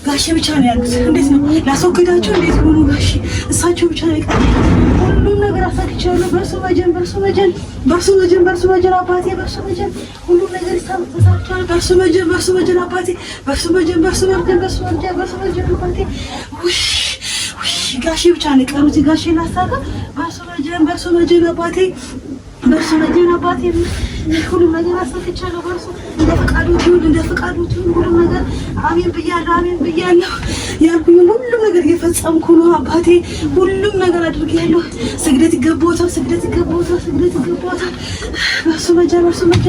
ጋሼ ብቻ ነው ያሉት? እንዴት ነው ላስወግዳቸው? እንዴት ሆኖ ጋሼ እሳቸው ብቻ ነው የቀረኝ። ሁሉም ነገር አሳክቻለሁ። በርሶ መጀን አባቴ፣ በርሶ መጀን ሁሉም ነገር ይሳካል። በርሶ መጀን አባቴ፣ በርሶ መጀን አባቴ። ጋሼ ብቻ ነው የቀሩት። ጋሼ ላሳካ። በርሶ መጀን አባቴ፣ ሁሉም ነገር አሳክቻለሁ። በርሶ እንደ ፈቃዱ ይሁን ሁሉም ነገር። አሜን ብያለሁ። ያልኩኝ ሁሉም ነገር እየፈጸምኩ ነው አባቴ። ሁሉም ነገር አድርጌያለሁ። ስግደት ይገባዎታል። በርሶ መጀን አባቴ።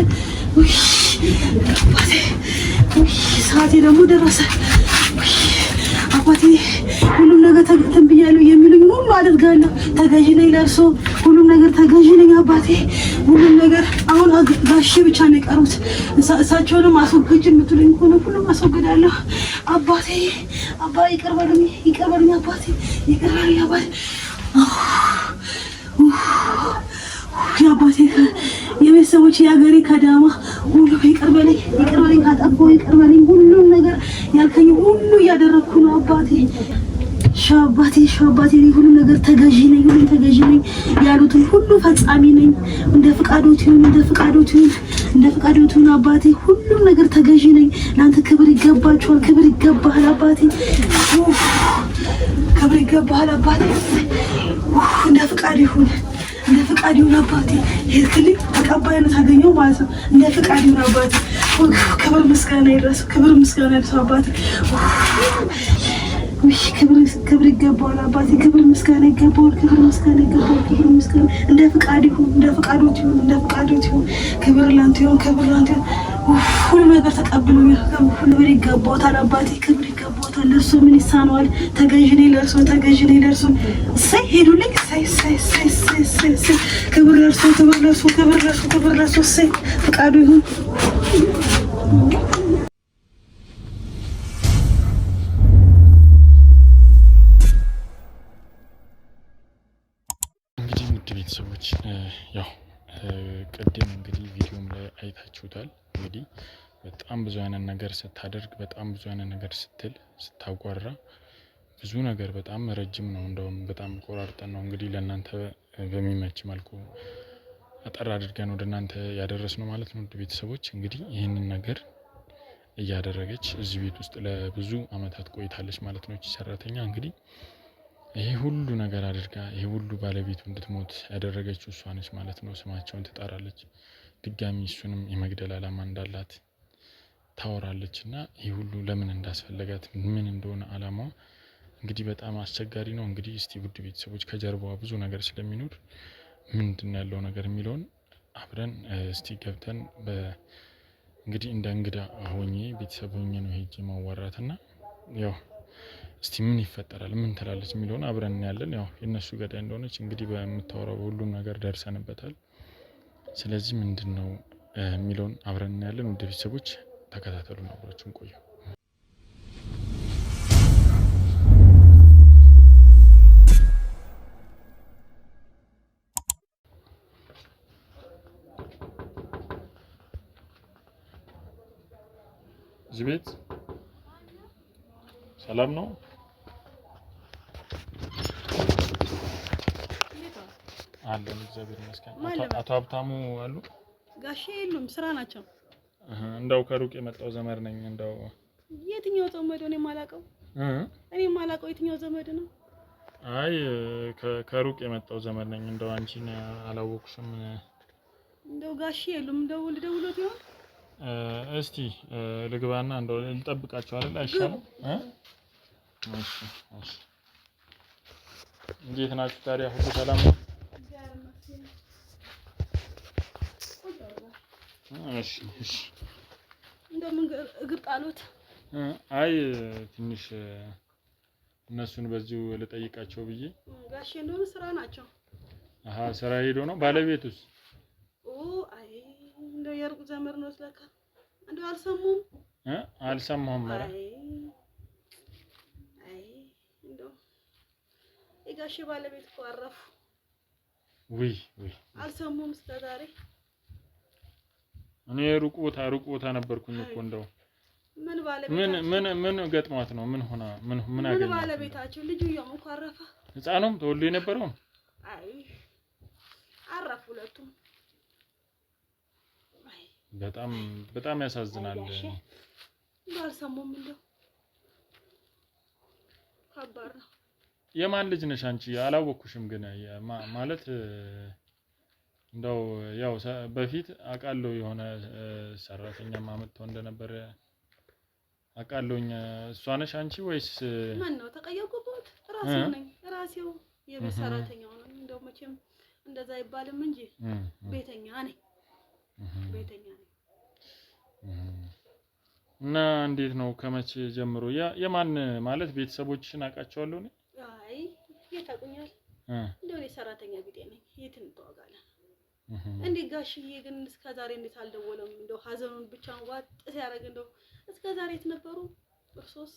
ሰዓቴ ደግሞ ደረሰ አባቴ። ሁሉም ነገር ተንብያለሁ። የሚሉኝ ሁሉ አደርጋለሁ። ተገዢ ነኝ ለእርሶ። ሁሉም ነገር ተገዢ ነኝ አባቴ። ሁሉም ነገር አሁን ጋሼ ብቻ ነው የቀሩት። እሳቸውንም አስወግጅ የምትሉኝ ከሆነ ሁሉም አስወግዳለሁ አባቴ። ይቅር በሉኝ አባቴ፣ ይቅር በሉኝ አባቴ። የአባቴ የቤተሰቦች የሀገሬ ከዳማ ሁሉ ይቅር በለኝ፣ ካጠፋሁ ይቅር በለኝ። ሁሉም ነገር ያልከኝ ሁሉ እያደረግኩ ነው አባቴ። ሻባቴ ሁሉ ነገር ተገዢ ነኝ፣ ያሉትን ሁሉ ፈጻሚ ነኝ። እንደ ፍቃዶት ይሁን አባቴ። ሁሉም ነገር ተገዢ ነኝ። ለአንተ ክብር ይገባል አባቴ። ክብር ይገባሃል አባቴ። እንደ ፍቃድ ይሁን አባቴ። ሄድክልኝ ተቀባይነት አገኘው ማለት ነው። እንደ ፍቃድ ይሁን አባቴ። ክብር ምስጋና ይድረሰው አባቴ። ክብር ይገባዋል አባቴ። ክብር ምስጋና ይገባዋል። እንደ ፍቃዶት ይሁን። ክብር ላንተ ይሁን። ሁሉ ነገር ተቀብሎኛል። ክብር ይገባዋል አባቴ። ክብር ይገባዋል። ለእርሱ ምን ይሳነዋል? ተገዥ ነኝ ለእርሱ። እሰይ ሄዱልኝ። ክብር ለእርሱ ክብር ለእርሱ ክብር ለእርሱ ክብር ለእርሱ ፈቃዱ ይሁን። እንግዲህ ውድ ቤተሰቦች ያው ቅድም እንግዲህ ቪዲዮም ላይ አይታችሁታል። እንግዲህ በጣም ብዙ አይነት ነገር ስታደርግ፣ በጣም ብዙ አይነት ነገር ስትል ስታጓራ፣ ብዙ ነገር በጣም ረጅም ነው። እንደውም በጣም ቆራርጠን ነው እንግዲህ ለእናንተ በሚመች መልኩ አጠር አድርገን ወደ እናንተ ያደረስ ነው ማለት ነው። ውድ ቤተሰቦች እንግዲህ ይህንን ነገር እያደረገች እዚህ ቤት ውስጥ ለብዙ አመታት ቆይታለች ማለት ነው። እቺ ሰራተኛ እንግዲህ ይሄ ሁሉ ነገር አድርጋ ይሄ ሁሉ ባለቤቱ እንድትሞት ያደረገችው እሷ ነች ማለት ነው። ስማቸውን ትጠራለች፣ ድጋሚ እሱንም የመግደል ዓላማ እንዳላት ታወራለች። እና ይሄ ሁሉ ለምን እንዳስፈለጋት ምን እንደሆነ ዓላማዋ እንግዲህ በጣም አስቸጋሪ ነው። እንግዲህ እስቲ ውድ ቤተሰቦች ከጀርባዋ ብዙ ነገር ስለሚኖር ምንድን ያለው ነገር የሚለውን አብረን እስቲ ገብተን እንግዲህ እንደ እንግዳ ሆኜ ቤተሰብ ሆኜ ነው ሄጄ ማዋራትና ያው እስቲ ምን ይፈጠራል ምን ትላለች የሚለውን አብረን እናያለን። ያው የነሱ ገዳይ እንደሆነች እንግዲህ በምታወራው ሁሉም ነገር ደርሰንበታል። ስለዚህ ምንድነው የሚለውን አብረን እናያለን። ውድ ቤተሰቦች ተከታተሉ፣ አብራችሁን ቆዩ። እዚህ ቤት ሰላም ነው? አለን እግዚአብሔር ይመስገን። አቶ ሀብታሙ አሉ? ጋሼ የሉም፣ ስራ ናቸው። እንደው ከሩቅ የመጣው ዘመድ ነኝ። እንደው የትኛው ዘመድ ነው የማላውቀው? እኔ የማላውቀው የትኛው ዘመድ ነው? አይ ከሩቅ የመጣው ዘመድ ነኝ። እንደው አንቺን አላወቅሽም። እንደው ጋሼ የሉም። ደውሎት ይሆን? እስቲ ልግባና እንደው ልጠብቃቸው አይደል? አይሻልም? እሺ እሺ። እንዴት ናችሁ ታዲያ? ሁሉ ሰላም ነው? እሺ እሺ። እንደምን እግር ጣሉት? አይ ትንሽ እነሱን በዚሁ ልጠይቃቸው ብዬ። ጋሼ እንደሆነ ስራ ናቸው። አሃ ስራ ሄዶ ነው። ባለቤቱስ? አይ እንደው የሩቅ ዘመድ ነው ስለካ። እንደው አልሰሙም? አልሰማሁም። ኧረ አይ እንደው የጋሼ ባለቤት እኮ አረፉ። ውይ አልሰሙም እስከዛሬ። እኔ ሩቅ ቦታ ነበርኩኝ እኮ። እንደው ምን ባለቤታቸው ምን ገጥሟት ነው? ምን ሆና ምን አገኘ? ምን ባለቤታቸው ልጁ እኮ አረፈ። ህፃኑም ተወልዶ የነበረው? አይ አረፉ ሁለቱም። በጣም ያሳዝናል። አልሰሙም። እንደው ከባድ ነው። የማን ልጅ ነሽ አንቺ? አላወኩሽም ግን ማለት እንደው ያው በፊት አውቃለሁ የሆነ ሰራተኛ ማመጣው እንደነበረ አውቃለሁኝ። እሷ ነሽ አንቺ ወይስ ማን ነው? ተቀየርኩበት። ራሴው ነኝ። ራሴው የቤት ሰራተኛው ነኝ። እንደው መቼም እንደዛ አይባልም እንጂ ቤተኛ ነኝ። ቤተኛ ነኝ። እና እንዴት ነው? ከመቼ ጀምሮ? የማን ማለት ቤተሰቦችሽን አውቃቸዋለሁ እኔ? አይ የታቁኛል። እንደው እኔ ሰራተኛ ቢጤ ነኝ። የት እንተዋጋለን? እንዴ ጋሽዬ ግን እስከዛሬ እንዴት አልደወለም? እንደው ሀዘኑን ብቻ ዋጥ ሲያደርግ እንደው እስከዛሬ የት ነበሩ እርሶስ?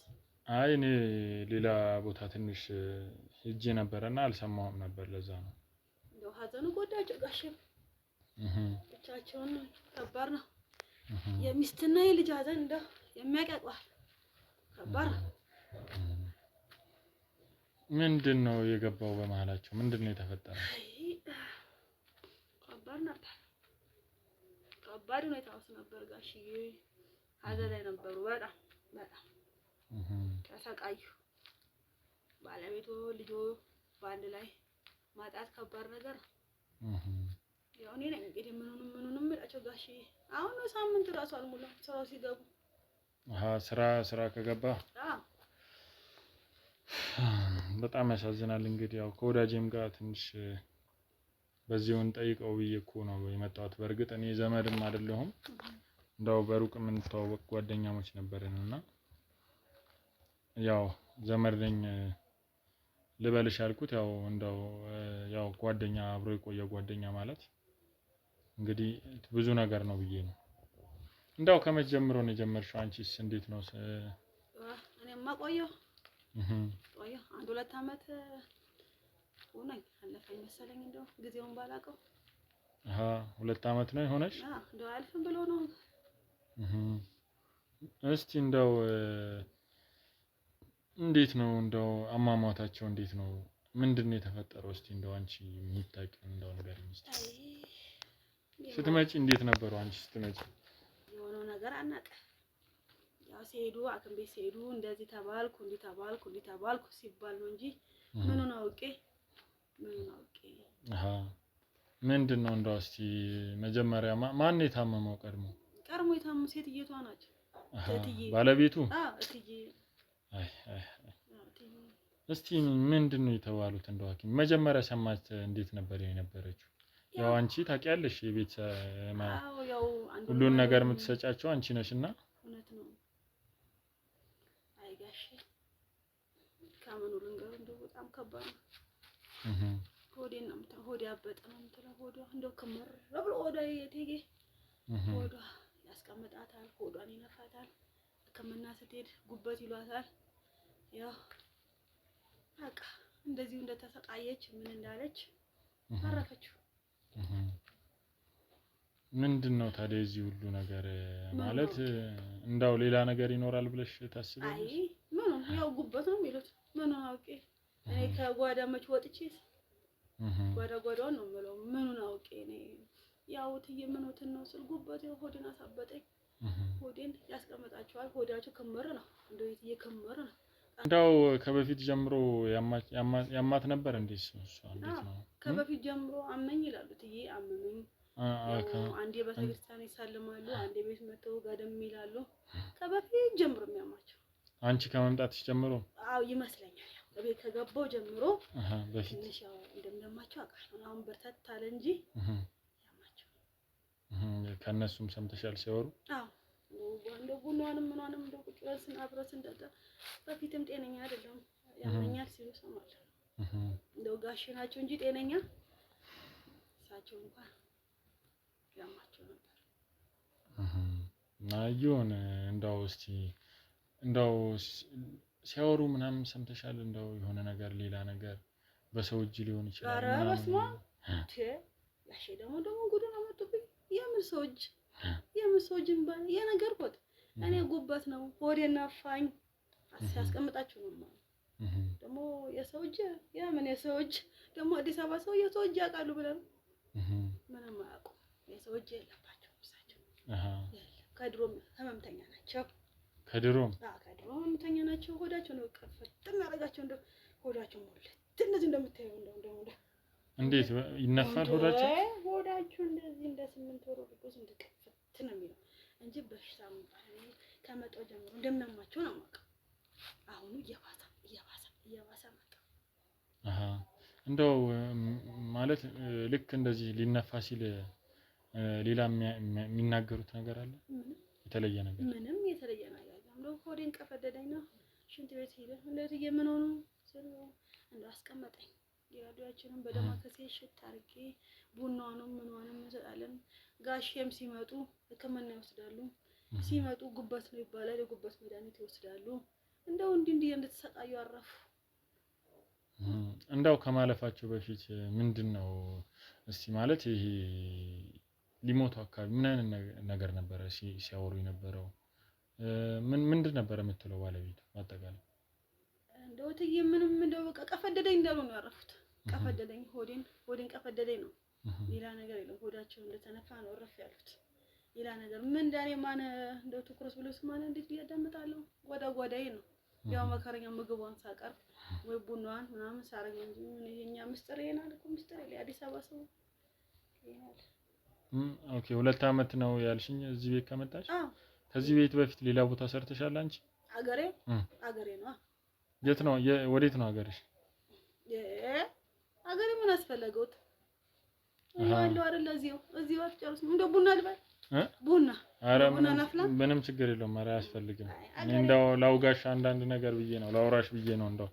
አይ እኔ ሌላ ቦታ ትንሽ ሄጄ ነበርና አልሰማሁም ነበር። ለዛ ነው። እንደው ሀዘኑ ጎዳቸው ጋሽም ብቻቸውን። ከባድ ነው። የሚስትና የልጅ ሀዘን እንደው የሚያቀቋል። ከባድ ነው። ምንድን ነው የገባው በመሀላቸው? ምንድን ነው የተፈጠረው? ከባድ ነበር። ከባድ ሁኔታ ውስጥ ነበር ጋሽዬ። ሀዘን ላይ ነበሩ። በጣም ተሰቃዩ። ባለቤቱ ልጆ በአንድ ላይ ማጣት ከባድ ነገር ነው። ያው እኔ ነኝ እንግዲህ ምኑንም እላቸው ጋሽዬ። አሁን ነው ሳምንት እራሱ አልሞላም ስራው ሲገቡ። ስራ ከገባ በጣም ያሳዝናል። እንግዲህ ያው ከወዳጄም ጋር ትንሽ በዚሁን ጠይቀው ብዬ እኮ ነው የመጣሁት። በእርግጥ እኔ ዘመድም አይደለሁም፣ እንደው በሩቅ የምንተዋወቅ ጓደኛሞች ነበርን እና ያው ዘመድ ነኝ ልበልሽ ያልኩት ያው እንደው ያው ጓደኛ አብሮ የቆየ ጓደኛ ማለት እንግዲህ ብዙ ነገር ነው ብዬ ነው። እንደው ከመቼ ጀምሮ ነው የጀመርሽው? አንቺስ እንዴት ነው? እኔማ ቆየሁ አንድ 2 አመት ሆነኝ አለፈኝ መሰለኝ እንደው ጊዜውን ባላውቀው 2 አመት ነው የሆነሽ? እንደው አልፍም ብሎ ነው። እስቲ እንደው እንዴት ነው እንደው አሟሟታቸው እንዴት ነው? ምንድነው የተፈጠረው? እስቲ እንደው አንቺ የምታውቂው እንደው ንገሪኝ እስቲ። ስትመጪ እንዴት ነበሩ? አንቺ ስትመጪ የሆነው ነገር አናውቅም። ያው ሲሄዱ ሐኪም ቤት ሲሄዱ እንደዚህ ተባልኩ እንዲህ ተባልኩ ሲባል ነው እንጂ ምኑን አውቄ ምንድነው እንደው እስቲ መጀመሪያ ማን የታመመው ቀድሞ የታመመው ሴትየቷ ናቸው። ባለቤቱ እትዬ እስቲ ምንድነው የተባሉት? እንደው ሐኪም መጀመሪያ ሰማት እንዴት ነበር የነበረችው? ያው አንቺ ታውቂያለሽ የቤት ያው ሁሉን ነገር የምትሰጫቸው አንቺ ነሽና እውነት ነው። አይ ጋሼ ካመኑ ልንገር እንደው በጣም ከባድ ነው። ሆዴን ነው ሆዴ አበጠ ነው የምትለው ሆዷ እንደው ከመር ብሎ ወደ የቴጌ ሆዷ ያስቀምጣታል፣ ሆዷን ይነፋታል። ሕክምና ስትሄድ ጉበት ይሏታል። ያው በቃ እንደዚሁ እንደተሰቃየች ምን እንዳለች አረፈችው። ምንድነው ታዲያ እዚህ ሁሉ ነገር ማለት እንዳው ሌላ ነገር ይኖራል ብለሽ ታስቢያለሽ? አይ ምንም ያው ጉበት ነው የሚሉት። ምኑን አውቄ እኔ ከጓዳ መች ወጥቼ ጓዳውን ነው የምለው። ምኑን አውቄ እኔ ያው እትዬ ምኖትን ነው ስል ጉበት ያው ሆዴን አሳበጠኝ። ሆዴን ያስቀምጣቸዋል። ሆዳቸው ክምር ነው እንደው እትዬ ክምር ነው። እንዳው ከበፊት ጀምሮ ያማት ነበር እንዴ? እሱ እንዴት ነው? ከበፊት ጀምሮ አመኝ ይላሉ እትዬ አመመኝ። አንዴ በቤተክርስቲያን ይሳልማሉ፣ አንዴ ቤት መተው ጋደም ይላሉ። ከበፊት ጀምሮ የሚያማቸው አንቺ ከመምጣትሽ ጀምሮ? አዎ ይመስለኛል። በቤት ከገባው ጀምሮ በፊት ትንሽ ያው እንደሚያማቸው አውቃለሁ። አሁን በርታት አለ እንጂ ያማቸው። ከነሱም ሰምተሻል ሲያወሩ? አዎ እንደው ቡናንም ምናንም እንደው ቁጭ ብለን ስናብረን ስንጠጣ በፊትም ጤነኛ አይደለም ያመኛል ሲሉ ሰማለሁ። እንደው ጋሼ ናቸው እንጂ ጤነኛ እሳቸው እንኳን ያማቸው ነበር። አይዮን እንደው እስቲ እንደው ሲያወሩ ምናምን ሰምተሻል? እንደው የሆነ ነገር ሌላ ነገር በሰው እጅ ሊሆን ይችላል። ኧረ በስመ አብ ጋሼ ደግሞ ጉዱን አመጡብኝ። የምን ሰው እጅ የነገርኩት እኔ ጉበት ነው ሆዴን ነፋኝ ሲያስቀምጣችሁ ነው ማለት ደግሞ የሰው እጅ የምን የሰው እጅ ደግሞ አዲስ አበባ ሰው የሰው እጅ ያውቃሉ ብለን ምንም አያውቁም። የሰው እጅ የለባቸውም እሳቸው። ከድሮም ህመምተኛ ናቸው። ከድሮም ህመምተኛ ናቸው። ሆዳቸው ነው ከፈት የሚያደርጋቸው እንደው ሆዳቸው ሞልት እንደዚህ እንደምታየው እንደው እንዴት ይነፋል ሆዳቸው? ሆዳቸው እንደዚህ እንደ 8 ወር ርጉዝ እንደከፈት ነው የሚለው እንጂ በሽታው ከመጣው ጀምሮ እንደምናማቸው ነው የማውቀው። አሁን እየባሰ መጣ። እንደው ማለት ልክ እንደዚህ ሊነፋ ሲል ሌላ የሚናገሩት ነገር አለ? የተለየ ነገር? ምንም የተለየ ነገር የለም። እንደው ሆዴን ቀፈደደኝ ነው ሽንት ቤት ሄደ እንደዚህ የምንሆኑ እንደው አስቀመጠኝ። የራዲዮአችንን በደማከሴ ሽት አድርጌ ቡናውንም ምንዋንም እንሰጣለን። ጋሼም ሲመጡ ሕክምና ይወስዳሉ። ሲመጡ ጉበት ነው ይባላል። የጉበት መድኃኒት ይወስዳሉ። እንደው እንዲህ እንደተሰቃዩ አረፉ። እንደው ከማለፋቸው በፊት ምንድነው እስቲ ማለት ይሄ ሊሞቱ አካባቢ ምን አይነት ነገር ነበረ ሲያወሩ የነበረው? ምንድን ነበር የምትለው ባለቤቱ? አጠቃላይ እንደው እትዬ ምንም እንደው በቃ ቀፈደደኝ እንዳሉ ነው ያረፉት። ቀፈደደኝ ሆዴን ቀፈደደኝ ነው። ሌላ ነገር የለም። ሆዳቸው እንደተነፋ ነው እረፍ ያሉት። ሌላ ነገር ምን እንዳኔ ማን እንደው ትኩረት ብሎስ ማን እንዴት ያዳምጣለሁ? ጓዳዬ ነው ያው መከረኛ ምግቧን ሳቀርብ ወይ ቡናዋን ምናምን ሳረግ እንጂ ምን ይሄኛ ምስጥር ይሄናል እኮ ምስጥር የለ አዲስ አበባ ሰው ይሄናል። ኦኬ 2 አመት ነው ያልሽኝ እዚህ ቤት ከመጣሽ? ከዚህ ቤት በፊት ሌላ ቦታ ሰርተሻል አንቺ? አገሬ ነው። የት ነው ወዴት ነው አገርሽ? አገሬ ምን አስፈለገውት? ያለው አይደል እዚሁ አትጨርስ እንደው ቡና ልበል ቡና ምንም ችግር የለውም። ኧረ አያስፈልግም። እኔ እንደው ላውጋሽ አንዳንድ ነገር ብዬ ነው ላውራሽ ብዬ ነው እንደው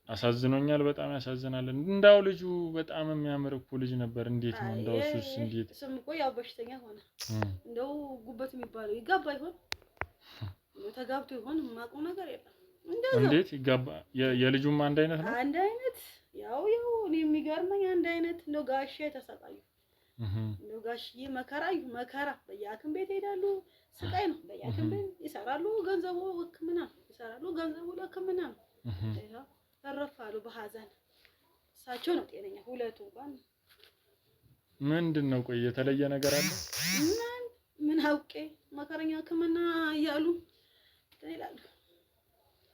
አሳዝኖኛል። በጣም ያሳዝናል። እንዳው ልጁ በጣም የሚያምር እኮ ልጅ ነበር። እንዴት ነው እንዳው እሱስ እንዴት ስም እኮ ያው በሽተኛ ሆነ። እንደው ጉበት የሚባለው ይጋባ ይሆን ተጋብቶ ይሆን የማውቀው ነገር የለም። እንዴት ይጋባ? የልጁም አንድ አይነት ነው። አንድ አይነት ያው እኔ የሚገርመኝ አንድ አይነት እንደው ጋሼ ተሰቃዩ። እንደው ጋሽዬ መከራ በየሐኪም ቤት ይሄዳሉ። ስቃይ ነው። በየሐኪም ቤት ይሰራሉ። ገንዘቡ ሕክምና ይሰራሉ። ገንዘቡ ለሕክምና ነው። ይሄው ተረፋሉ በሐዘን እሳቸው ነው ጤነኛ ሁለቱ እንኳን ምንድነው? ቆይ የተለየ ነገር አለ? ምን አውቄ መከረኛ ሕክምና እያሉ ይላሉ።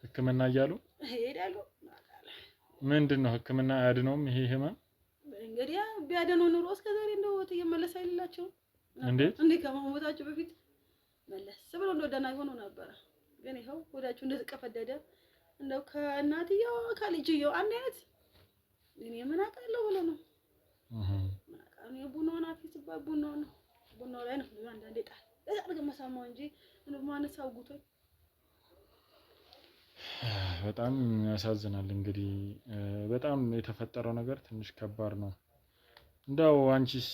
ሕክምና እያሉ ይሄዳሉ። ምንድነው? ሕክምና አያድነውም ይሄ ህመም? እንግዲህ ቢያድነው ኑሮ እስከ ዛሬ እንደው ተየመለሰ አይላቸው እንዴ ከመሞታቸው በፊት መለስ ብሎ እንደው ደህና ይሆኑ ነበር። ግን ይኸው ሆዳቸው እንደተቀፈደደ እንደው ከእናትየው ከልጅየው አንድ አይነት እኔ ምን አውቃለሁ ብሎ ነው ቡናውን አፊት ሲባል ቡናው ላይ ነው አንዳንዴ ጣል አድርገን መሳማው እንጂ እንደው ማነው ሳውጉቶኝ በጣም ያሳዝናል። እንግዲህ በጣም የተፈጠረው ነገር ትንሽ ከባድ ነው። እንዳው አንቺስ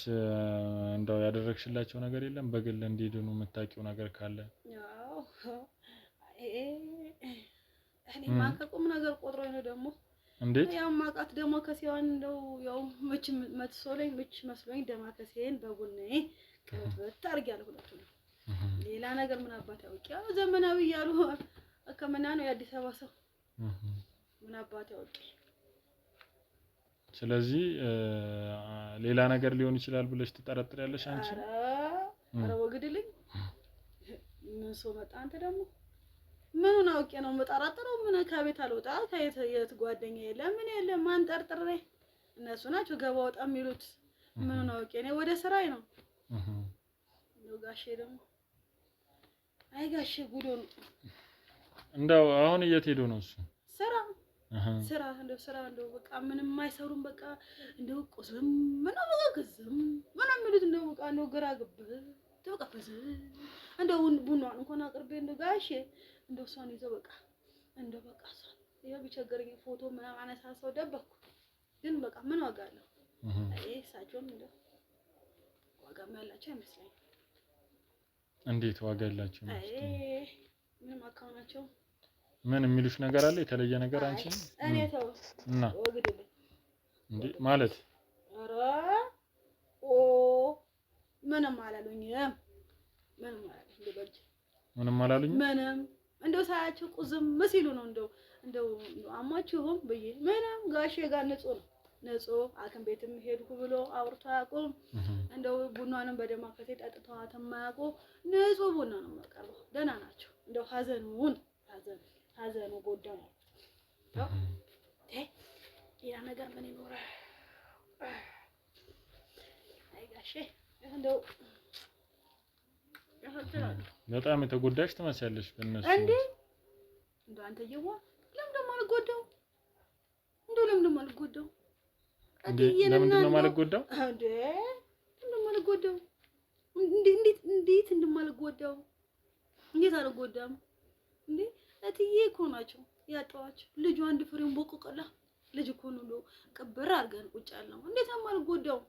እንዳው ያደረግሽላቸው ነገር የለም? በግል እንዲድኑ የምታውቂው ነገር ካለ? ያው እኔ ማንከቁም ነገር ቆጥሮኝ ነው ደግሞ እንዴት ያው ማቃት ደግሞ ከሲዋን እንደው ያው ምች መትሶለኝ ምች መስሎኝ ደማከሴን በቡኔ ከበታርግ ያለ ሁለቱ ነው። ሌላ ነገር ምን አባት ያውቂ ያው ዘመናዊ ያሉ ሕክምና ነው የአዲስ አበባ ሰው ምን አባት ያውቂ። ስለዚህ ሌላ ነገር ሊሆን ይችላል ብለሽ ትጠረጥሪያለሽ አንቺ? ኧረ ወግድልኝ ምን ሰው መጣ አንተ ደግሞ ምኑን አውቄ ነው የምጠራጠረው? ምን ከቤት አልወጣ ከየት ጓደኛ የለም ምን የለም ማን ጠርጥሬ እነሱ ናቸው ገባ ወጣ የሚሉት። ምኑን አውቄ ነው ወደ ስራዬ ነው። ነው ጋሼ ደግሞ አይ ጋሼ ጉዶ ነው። እንደው አሁን እየት ሄዶ ነው እሱ? ስራ እንደው በቃ ምንም አይሰሩም። በቃ እንደው ቁስም ምንም ገዝም ምንም የሚሉት እንደው በቃ ነው ግራ ግብህ ተወቀፈዘ እንደው ቡናን እንኳን አቅርቤ እንደው ጋሼ እንደው እሷን ይዘው በቃ እንደው በቃ እሷን ይሄ ቢቸገረኝ ፎቶ ምናምን አነሳሳው ደበኩ። ግን በቃ ምን ዋጋ አለው? አይ እሳቸውም እንደው ዋጋም ያላቸው አይመስለኝም። እንዴት ዋጋ ያላቸው? አይ ምንም አካውናቸው ምን የሚሉሽ ነገር አለ? የተለየ ነገር አንቺ? እኔ ተው እና ወግድልኝ እንዴ ማለት ኧረ ምንም አላሉኝም። ምንም አላሉኝም። ምንም እንደው ሳያቸው ቁዝም ሲሉ ነው እንደው አሟችሁም ብዬ ምንም ጋሼ ጋር ንጹህ ሐኪም ቤትም ሄድኩ ብሎ አውርቶ አያውቁም። እንደው ቡናንም በደማከሴ ጠጥተዋት የማያውቁ ንጹህ ቡና ነው የማቀርበው። ደህና ናቸው። እንደው ሀዘኑ ጎዳው ነው ያ ነገር ምን ይኖራል? አይ ጋሼ እንደው በጣም የተጎዳሽ ትመስያለሽ በእነሱ እንዴ። እንደው አንተየዋ ለምንድን ነው የማልጎዳው? ለምንድን ነው የማልጎዳው? እንዴ እንደማልጎዳው እንዴት እንደማልጎዳው እንዴት አልጎዳም እንዴ? እትዬ እኮ ናቸው ያጣዋቸው። ልጁ አንድ ፍሬውን ቦቆቀላ ልጅ እኮ ነው ቅብር አድርገን ቁጭ ያልነው። እንዴት ነው የማልጎዳው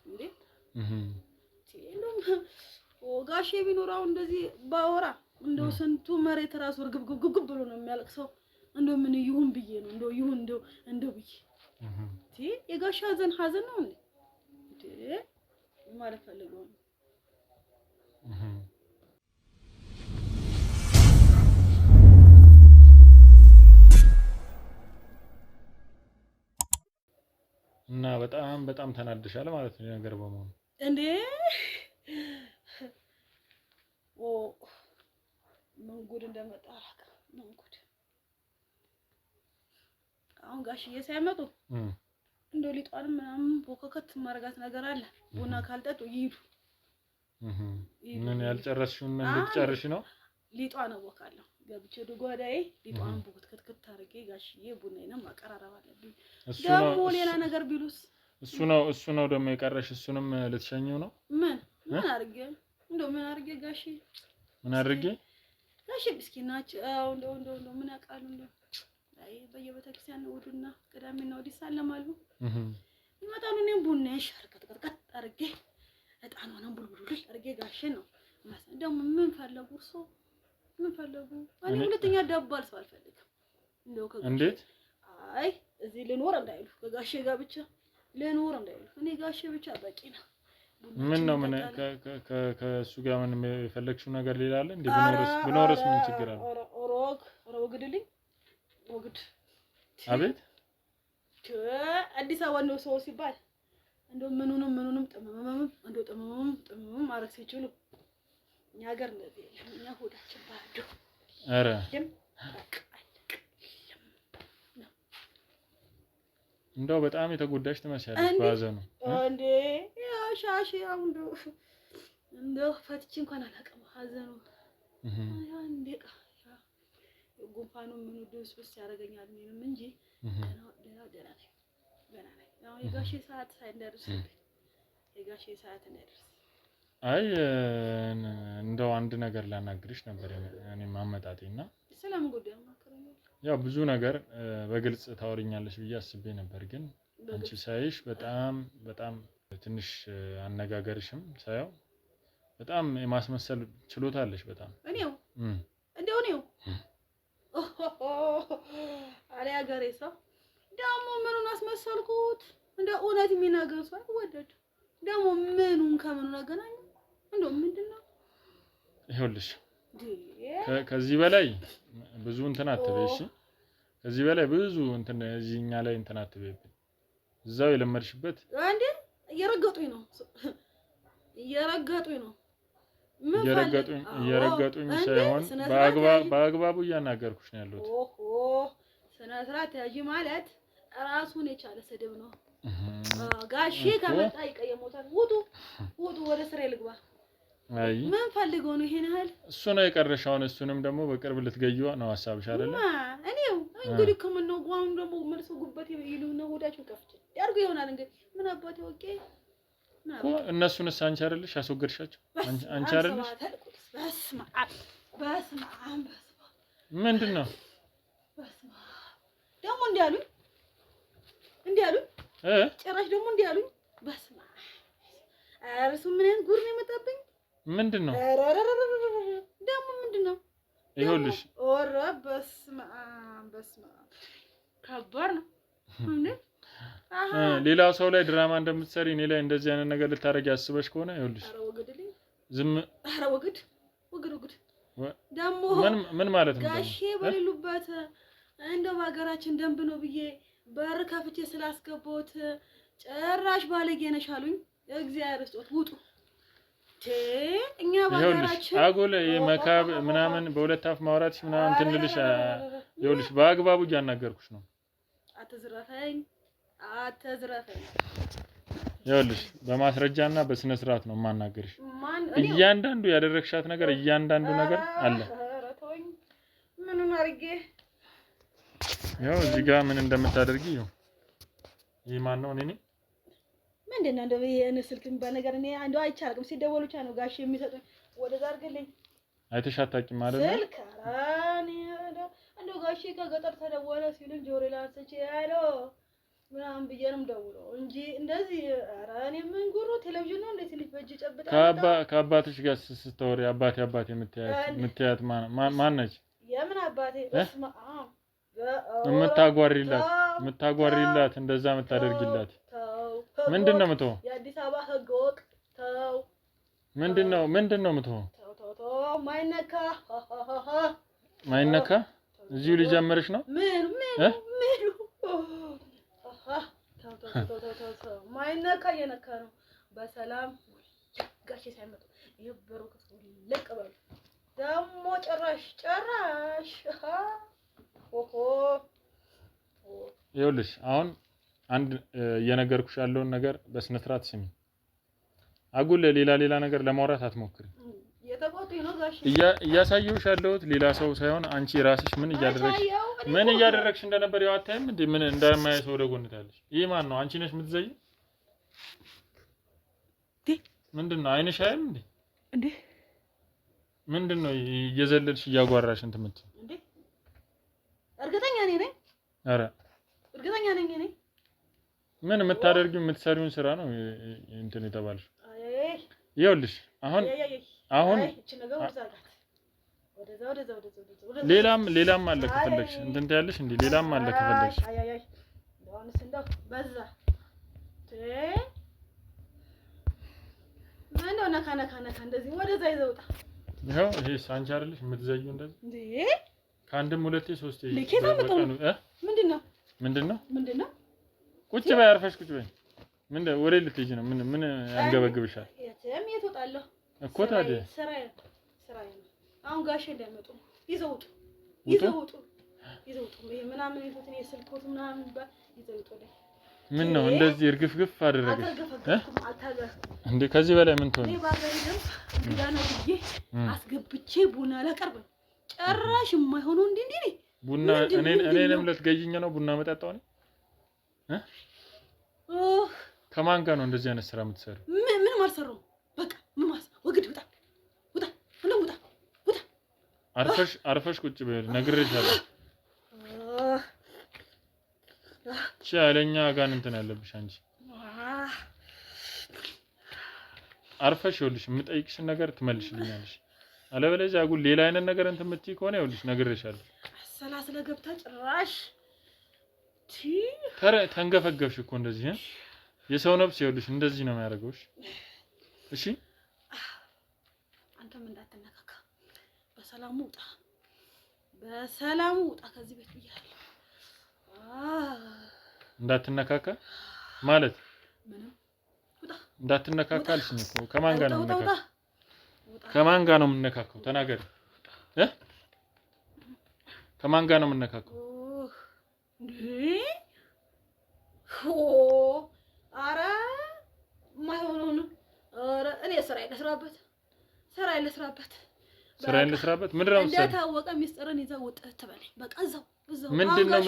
እንዴ? ጋሼ ቢኖራው እንደዚህ ባወራ እንደው ስንቱ መሬት ራሱ እርግብግብ ብሎ ነው የሚያለቅሰው። እንደው ምን ይሁን ብዬ ነው እንደው ብዬ የጋሻ ሀዘን ነው እንዴ ማለት ፈልገው ነው። እና በጣም ተናድሻል ማለት ነው ነገር በመሆኑ እንዴ። ምን ጉድ እንደመጣ ምን ጉድ። አሁን ጋሽዬ ሳይመጡ እንደው ሊጧንም ምናምን ቦከከት ማረጋት ነገር አለ። ቡና ካልጠጡ ይሄዱ። ምን ያልጨረስሽውን ምን ልትጨርሽ ነው? ሊጧን አወካለሁ ገብቼ ጓዳዬ ሊጧን ቦከትከት ታርጌ ጋሽዬ ቡናዬንም ማቀራረብ አለብኝ። ደግሞ ሌላ ነገር ቢሉስ? እሱ ነው ደግሞ የቀረሽ። እሱንም ልትሸኘው ነው? ምን አድርጌ እንደው ምን አድርጌ ጋሼ ምን አድርጌ ጋሼ ምስኪን ናቸው። እንደው ምን ያውቃሉ? እንደው አይ በየቤተክርስቲያን እሑድና ቅዳሜና እሑድ ይሳለማሉ። ይመጣሉ። እኔም ቡና ሸርከት አድርጌ እጣኑንም ቡልቡል አድርጌ ጋሼ ነው ደግሞ ምን ፈለጉ እርሶ ምን ፈለጉ? እኔ ሁለተኛ ዳባል ሰው አልፈልግም። እንደው ከጋሼ እንዴት አይ እዚህ ልኖር እንዳይሉ ከጋሼ ጋር ብቻ ልኖር እንዳይሉ እኔ ጋሼ ብቻ በቂ ነው። ምን ነው ምን ከእሱ ጋር ምን የፈለግሽው ነገር ሌላ አለ እንዴ? ብኖርስ ምን ችግር አለ? ወግድልኝ ወግድ አቤት አዲስ አበባ ነው ሰው ሲባል እንደው ምኑንም ጥምምም ማረግ ሲችሉ እኛ ሀገር እንደዚህ የለም። እኛ ሆዳችን ባዶ ኧረ እንደው በጣም የተጎዳሽ ትመስያለሽ ባዘኑ እንዴ ሻሽ አሁን እንደው ፈትቼ እንኳን አላውቅም ሀዘኑ አንዴ ጉንፋኑ ምኑ ድስብስ ያደርገኛል ምንም እንጂ ገና ነኝ። አሁን የጋሼ ሰዓት ሳይደርስ አይ እንደው አንድ ነገር ላናግርሽ ነበር እኔ ማመጣጤና ሰላም ጉዳይ ማከረኝ ያው ብዙ ነገር በግልጽ ታወሪኛለሽ ብዬ አስቤ ነበር ግን አንቺ ሳይሽ በጣም ትንሽ አነጋገርሽም ሳይው በጣም የማስመሰል ችሎታ አለሽ በጣም እኔው አለ ሀገሬ ሰው ደግሞ ምኑን አስመሰልኩት እንደ እውነት የሚናገር ሰው ወደድ ደግሞ ምኑን ከምኑ አገናኝ እንደው ምንድነው ይኸውልሽ ከዚህ በላይ ብዙ እንትን አትበይሽ ከዚህ በላይ ብዙ እንትን እዚህኛ ላይ እንትን አትበይብኝ እዛው የለመድሽበት አንዴ እየረገጡኝ ነው እየረገጡኝ ሳይሆን በአግባቡ እያናገርኩሽ ነው ያለሁት። ስነ ስርዓት ያጂ ማለት ራሱን የቻለ ስድብ ነው። ጋሼ ከመጣ ይቀየሞታል። ውጡ ወደ ስራ ልግባ። አይ ምን ፈልገው ነው ይሄን ያህል? እሱ ነው የቀረሻውን እሱንም ደግሞ በቅርብ ልትገይዋ ነው ሐሳብሽ አይደለ? እኔው እንግዲህ ከመነው ጓውን ደግሞ መልሶ ጉበት ይሉ ነው ወዳችሁ ከፍቼ ያርጉ ይሆናል እንግዲህ ምን አባቴ ወቄ እነሱንስ አንቺ አይደለሽ ያስወገድሻቸው? አንቺ አይደለሽ? በስመ አብ ምንድነው ደግሞ እንዲህ አሉኝ ጭራሽ ደግሞ እንዲህ አሉኝ። በስመ አብ እርሱ ምን ጉድ ነው የመጣብኝ? ምንድነው ደግሞ ምንድነው? ይኸውልሽ ኦረ በስመ አብ ከባድ ነው እንዴ? ሌላ ሰው ላይ ድራማ እንደምትሰሪ እኔ ላይ እንደዚህ አይነት ነገር ልታረጊ አስበሽ ከሆነ ይኸውልሽ ዝም ኧረ ወግድ ደግሞ ምን ማለት ነው? ጋሼ በሌሉበት እንደው በሀገራችን ደንብ ነው ብዬ በር ከፍቼ ስላስገባሁት ጭራሽ ባለጌ ነሽ አሉኝ። እግዚአብሔር ይስጦት ውጡ እኛ በሀገራችን አጎለ የመካብ ምናምን በሁለት አፍ ማውራትሽ ምናምን ትንልሽ ይኸውልሽ በአግባቡ እያናገርኩሽ ነው። አትዝረፈኝ ይኸውልሽ በማስረጃና በስነ ስርዓት ነው የማናገርሽ። እያንዳንዱ ያደረግሻት ነገር እያንዳንዱ ነገር አለ። ምኑን አርጌ ያው እዚህ ጋር ምን እንደምታደርጊ ነው። ይሄ ማን ነው? እኔ ምንድነው እንደው የኔ ስልክ የሚባል ነገር እኔ አንዴው አይቻልም። ሲደወሉ ብቻ ነው ጋሼ የሚሰጡኝ። ወደዛ አርግልኝ። አይተሽ አታውቂም ማለት ነው? ስልክ አራኒ እንደው ጋሼ ከገጠር ተደወለ ሲሉኝ ጆሮ ላይ አንስቼ ያሎ ምናምን ብዬንም ደውሎ እንጂ እንደዚህ አራኒ ምን ጉሩ ቴሌቪዥን ነው እንዴት ልጅ በእጅ ጨብጣ ከአባትሽ ጋር ስትወሪ አባቴ የምትያት ማን ነች? የምን አባቴ? በስመ አብ የምታጓሪላት እንደዛ የምታደርጊላት ምንድነው? ምትሆ የአዲስ አበባ ህግ ወቅ ተው ምንድነው ምትሆ? ማይነካ እዚሁ ሊጀምርሽ ነው? ምን ማይነካ የነካ ነው። በሰላም ጋሼ ሳይመጡ ይበሩ ከስሙ ለቀበል ደግሞ ጭራሽ ይኸውልሽ አሁን አንድ የነገርኩሽ ያለውን ነገር በስነ ስርዓት ስሚ። አጉል ሌላ ነገር ለማውራት አትሞክሪ። የተቆጡኝ ነው ጋሼ እያሳየሁሽ ያለሁት ሌላ ሰው ሳይሆን አንቺ ራስሽ ምን እያደረግሽ እንደነበር ያው አታይም እንዴ? ምን እንደማያይ ሰው ወደ ጎን ታያለሽ። ይሄ ማን ነው? አንቺ ነሽ የምትዘይ? ምንድነው? አይንሽ አይም እንዴ? ምንድነው እየዘለልሽ እያጓራሽ እንትን የምትይው እንዴ? እርግጠኛ ነኝ ኧረ እርግጠኛ ነኝ እኔ ምን የምታደርጊው የምትሰሪውን ስራ ነው እንትን የተባልሽ። ይኸውልሽ አሁን ሌላም አለ ከፈለግሽ እንትን ትያለሽ እንዴ? ሌላም አለ ከፈለግሽ ነካ እንደዚህ ወደዛ ይዘውጣ። ይኸው ይሄስ አንቺ አይደለሽ የምትዘይው እንደዚህ እንዴ? ከአንድም ሁለቴ ሶስቴ ምንድነው? ቁጭ በይ አርፈሽ ቁጭ በይ። ወሬ ልትሄጂ ነው? ምን ያንገበግብሻል? የት እወጣለሁ እኮ ታዲያ ስራዬ ነው። አሁን ጋሼ እንዳይመጡ ይዘውጡ። ይሄ ምናምን ይሁን የስልኮት ምናምን ይዘውጡ። ምን ነው እንደዚህ እርግፍግፍ አደረገሽ እንዴ? ከዚህ በላይ ምን ትሆን? እኔ ባገሬ ደም እንግዳ ነው ብዬ አስገብቼ ቡና ላቀርብ ጭራሽ የማይሆነው እንዴ ቡና እኔንም ልትገይኝ ነው? ቡና መጣጣው ነው ከማን ጋር ነው እንደዚህ አይነት ስራ የምትሰሩ? ምን ማርሰሩ? በቃ ምን ወግድ ውጣ አርፈሽ ቁጭ በይ ነግሬሻለሁ። ቻለኛ ጋር እንትን ያለብሽ አንቺ አርፈሽ ይኸውልሽ የምጠይቅሽን ነገር ትመልሽልኛለሽ። አለበለዚያ አጉል ሌላ አይነት ነገር እንትን የምትይ ከሆነ ይኸውልሽ ነግሬሻለሁ። ሰላስለ ገብታ ጭራሽ ተንገፈገብሽ እኮ እንደዚህ የሰው ነፍስ ይኸውልሽ እንደዚህ ነው የሚያደርገውሽ። እሺ አንተም እንዳትነካካ በሰላሙ ውጣ ከዚህ ቤት ብያለሁ። እንዳትነካካ ማለት ምንም ውጣ እንዳትነካካ አልሽኝ እኮ። ከማን ጋር ነው የምነካካው? ከማን ጋር ነው የምነካካው? ተናገር ከማን ጋር ነው የምነካካው? ኧረ ማይሆነው ኧረ እኔ ስራዬን ልስራበት ምንድን ነው የምትሰሪው? እንደታወቀ ሚስጥርን ይዘው ውጥ ትበለኝ። በቃ እዛው ምንድን ነው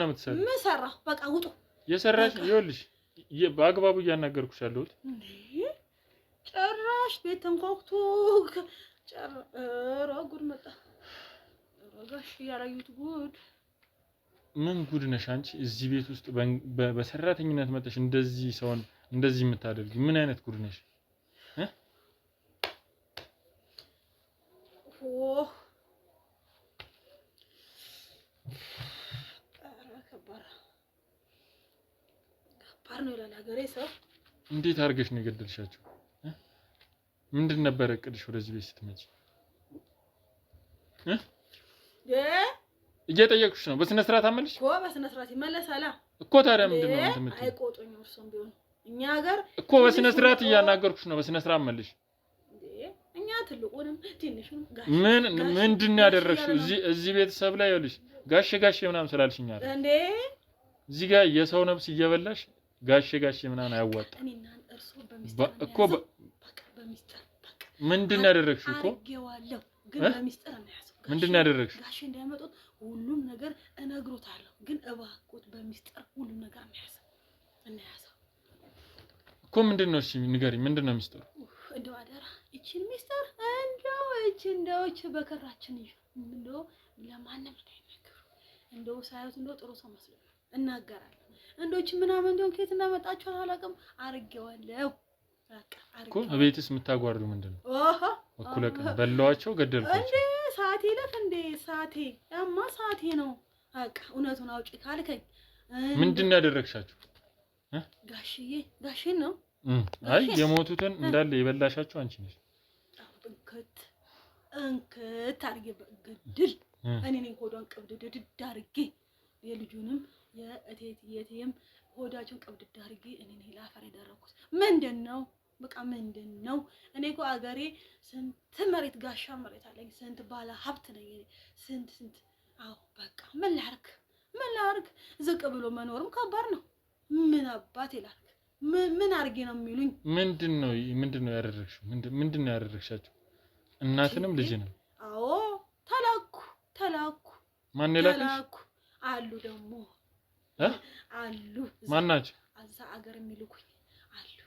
የምትሰሪው? ምን ሰራሁ? በቃ ውጡ። የሰራሽ ይኸውልሽ በአግባቡ እያናገርኩሽ ያለሁት ጭራሽ ቤት ተንኳኩቶ ኧረ ጉድ መጣ። ጋሽ ያላዩት ጉድ። ምን ጉድ ነሽ አንቺ? እዚህ ቤት ውስጥ በሰራተኝነት መጥተሽ እንደዚህ ሰውን እንደዚህ የምታደርጊ ምን አይነት ጉድ ነሽ? ከባድ ነው ይላል ሀገሬ ሰው። እንዴት አድርገሽ ነው የገደልሻቸው? ምንድን ነበር እቅድሽ ወደዚህ ቤት ስትመጪ? እየጠየቅኩሽ ነው። በስነ ስርዓት አመልሽ እኮ በስነ ስርዓት ይመለሳል እኮ። ታዲያ ምንድን ነው እንትን የምትይው? አይቆጡኝ እርሶም ቢሆን እኛ ሀገር እኮ በስነ ስርዓት እያናገርኩሽ ነው። በስነ ስርዓት አመልሽ። እኛ ትልቁንም ትንሹንም ምንድን ነው ያደረግሽው? እዚህ ቤተሰብ ላይ ይኸውልሽ ጋሼ ምናምን ስላልሽኝ አይደል እንዴ? እዚህ ጋር የሰው ነፍስ እየበላሽ ጋሼ ምናምን አያዋጣም እኔና እርሶ በሚስጥር እኮ በሚስጥር ምንድን ነው ያደረግሽው? እኮ አርጌዋለሁ ግን በሚስጥር ነው ያዘው። ምንድን ነው ያደረግሽው? ጋሼ እንዳያመጡት ሁሉም ነገር እነግሮታለሁ፣ ግን እባክዎት በሚስጥር ሁሉም ነገር እናያዘው እኮ። ምንድን ነው? እሺ ንገሪኝ፣ ምንድን ነው ሚስጥሩ? እንደው አደራ እቺን ሚስጥር እንደው በከራችን እንደው ለማንም እንዳይነገሩ። እንደው ሳይሆን እንደው ጥሩ ሰው መስሎ እናገራለሁ። እንደው ምናምን እንደው ከየት እንዳመጣችሁ አላውቅም። አርጌዋለሁ እኮ። እቤትስ የምታጓርዱ ምንድን ነው? እኩለ ቀን በላዋቸው ገደልኳቸው እንዴ? ሰዓቴ ለፍ እንዴ? ሰዓቴ ነው። በቃ እውነቱን አውጪ ካልከኝ ምንድን ነው ያደረግሻቸው? ጋሼን ነው። አይ የሞቱትን እንዳለ የበላሻቸው አንቺ ነሽ። እንክት አድርጌ ግድል እኔ ነኝ ሆዷን ቅብድድድ አድርጌ የልጁንም የእቴትየቴም ሆዳቸውን ቅብድድ አድርጌ እኔ ነኝ ለአፈር የደረኩት። ምንድን ነው በቃ ምንድን ነው? እኔ እኮ አገሬ ስንት መሬት ጋሻ መሬት አለኝ፣ ስንት ባለ ሀብት ነኝ፣ ስንት አዎ በቃ ምን ላድርግ? ዝቅ ብሎ መኖርም ከባድ ነው። ምን አባት ይላል? ምን አድርጌ ነው የሚሉኝ? ምንድን ነው ያደረግሽው? ምንድን ነው ያደረግሻቸው? እናትንም ልጅንም? አዎ ተላኩ። ማን የላከሽ? አሉ ደግሞ አሉ። ማን ናቸው? እዛ አገር የሚልኩኝ አሉ።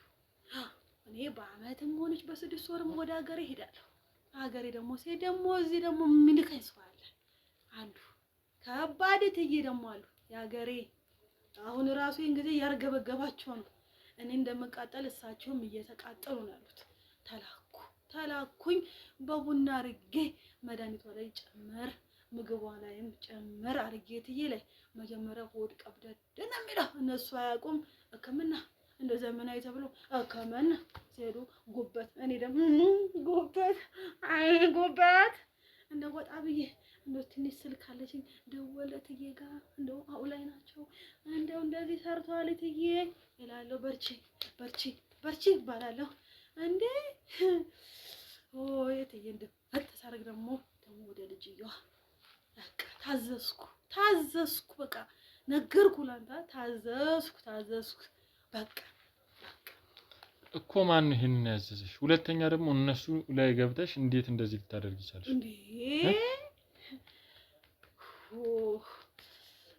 እኔ በአመትም ሆነች በ6 ወርም ወደ ሀገሬ ሄዳለሁ። ሀገሬ ደግሞ ሲሄድ ደግሞ እዚህ ደግሞ የሚልከኝ ሰው አለ። ከባድ ትዬ ደግሞ አሉ ያገሬ አሁን ራሱ እንግዲህ ያርገበገባቸው ነው። እኔ እንደምቃጠል እሳቸውም እየተቃጠሉ ነው ያሉት። ተላኩኝ በቡና አርጌ መድኃኒቷ ላይ ጨመር ምግቧ ላይም ጨመር አርጌ ትዬ ላይ መጀመሪያ ሆድ ቀብደድ ነው የሚለው እነሱ አያውቁም። ሕክምና እንደ ዘመናዊ ተብሎ ሕክምና ሲሄዱ ጉበት እኔ ደግሞ ጉበት እንደ ወጣ ብዬ እንደ ትንሽ ስልክ አለችኝ ደወለት እየጋ እንደው አውላይ ናቸው እንደው እንደዚህ ሰርቷል እትዬ እላለሁ። በርቺ ይባላለሁ እንዴ እትዬ እንደፈት ሳረግ ደግሞ ወደ ልጅየዋ በቃ ታዘዝኩ በቃ ነገርኩ ላንተ ታዘዝኩ በቃ እኮ ማን ይሄን ያዘዘሽ? ሁለተኛ ደግሞ እነሱ ላይ ገብተሽ እንዴት እንደዚህ ልታደርጊ ይቻላል እንዴ?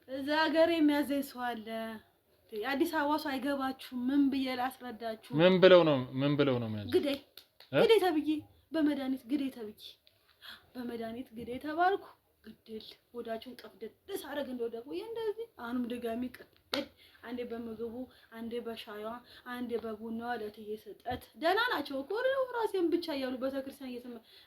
እዛ ሀገር የሚያዘኝ ሰው አለ። አዲስ አበባ ሰው አይገባችሁም። ምን ብዬ ላስረዳችሁ? ምን ብለው ነው የሚያዘው? ግዴ ተብዬ በመድኃኒት ግዴ ተባልኩ። ግድል ወዳችሁን ቀፍደድ ሳረግ እንደው ደግሞ እንደዚህ አሁንም ድጋሚ ቀፍደድ አንዴ በምግቡ አንዴ በሻዩዋ አንዴ በቡናዋ ለትዬ ስጠት ደህና ናቸው እኮ ራሴን ብቻ እያሉ ቤተክርስቲያን